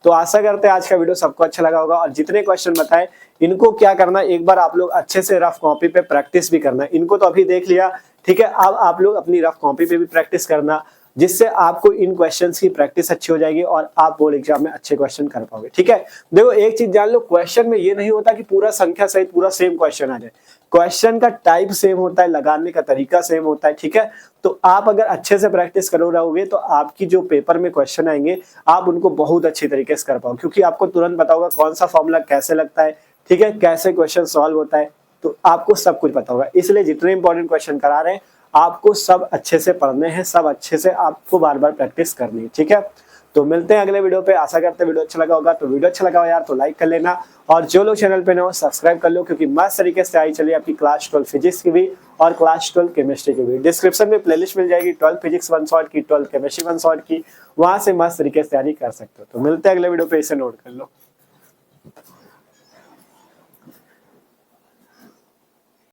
तो आशा करते हैं आज का वीडियो सबको अच्छा लगा होगा, और जितने क्वेश्चन बताए इनको क्या करना, एक बार आप लोग अच्छे से रफ कॉपी पे प्रैक्टिस भी करना। इनको तो अभी देख लिया, ठीक है, अब आप लोग अपनी रफ कॉपी पे भी प्रैक्टिस करना, जिससे आपको इन क्वेश्चंस की प्रैक्टिस अच्छी हो जाएगी और आप बोर्ड एग्जाम में अच्छे क्वेश्चन कर पाओगे। ठीक है, देखो एक चीज जान लो, क्वेश्चन में ये नहीं होता कि पूरा संख्या सहित पूरा सेम क्वेश्चन आ जाए, क्वेश्चन का टाइप सेम होता है, लगाने का तरीका सेम होता है। ठीक है, तो आप अगर अच्छे से प्रैक्टिस करो रहोगे तो आपकी जो पेपर में क्वेश्चन आएंगे आप उनको बहुत अच्छी तरीके से कर पाओगे, क्योंकि आपको तुरंत पता होगा कौन सा फॉर्मूला कैसे लगता है, ठीक है, कैसे क्वेश्चन सॉल्व होता है, तो आपको सब कुछ पता होगा। इसलिए जितने इंपॉर्टेंट क्वेश्चन करा रहे हैं आपको सब अच्छे से पढ़ने हैं, सब अच्छे से आपको बार बार प्रैक्टिस करनी है। ठीक है, तो मिलते हैं अगले वीडियो पे। आशा करते हैं वीडियो अच्छा लगा होगा, तो वीडियो अच्छा लगा हो यार तो लाइक कर लेना, और जो लोग चैनल पे नए हो सब्सक्राइब कर लो, क्योंकि मस्त तरीके से आई चलिए आपकी क्लास 12 फिजिक्स की भी और क्लास 12 केमिस्ट्री की भी। डिस्क्रिप्शन में प्लेलिस्ट मिल जाएगी 12 फिजिक्स 1 शॉट की, 12 केमिस्ट्री 1 शॉट की, वहां से मस्त तरीके से तैयारी कर सकते हो। तो मिलते हैं अगले वीडियो पे, इसे नोट कर लो।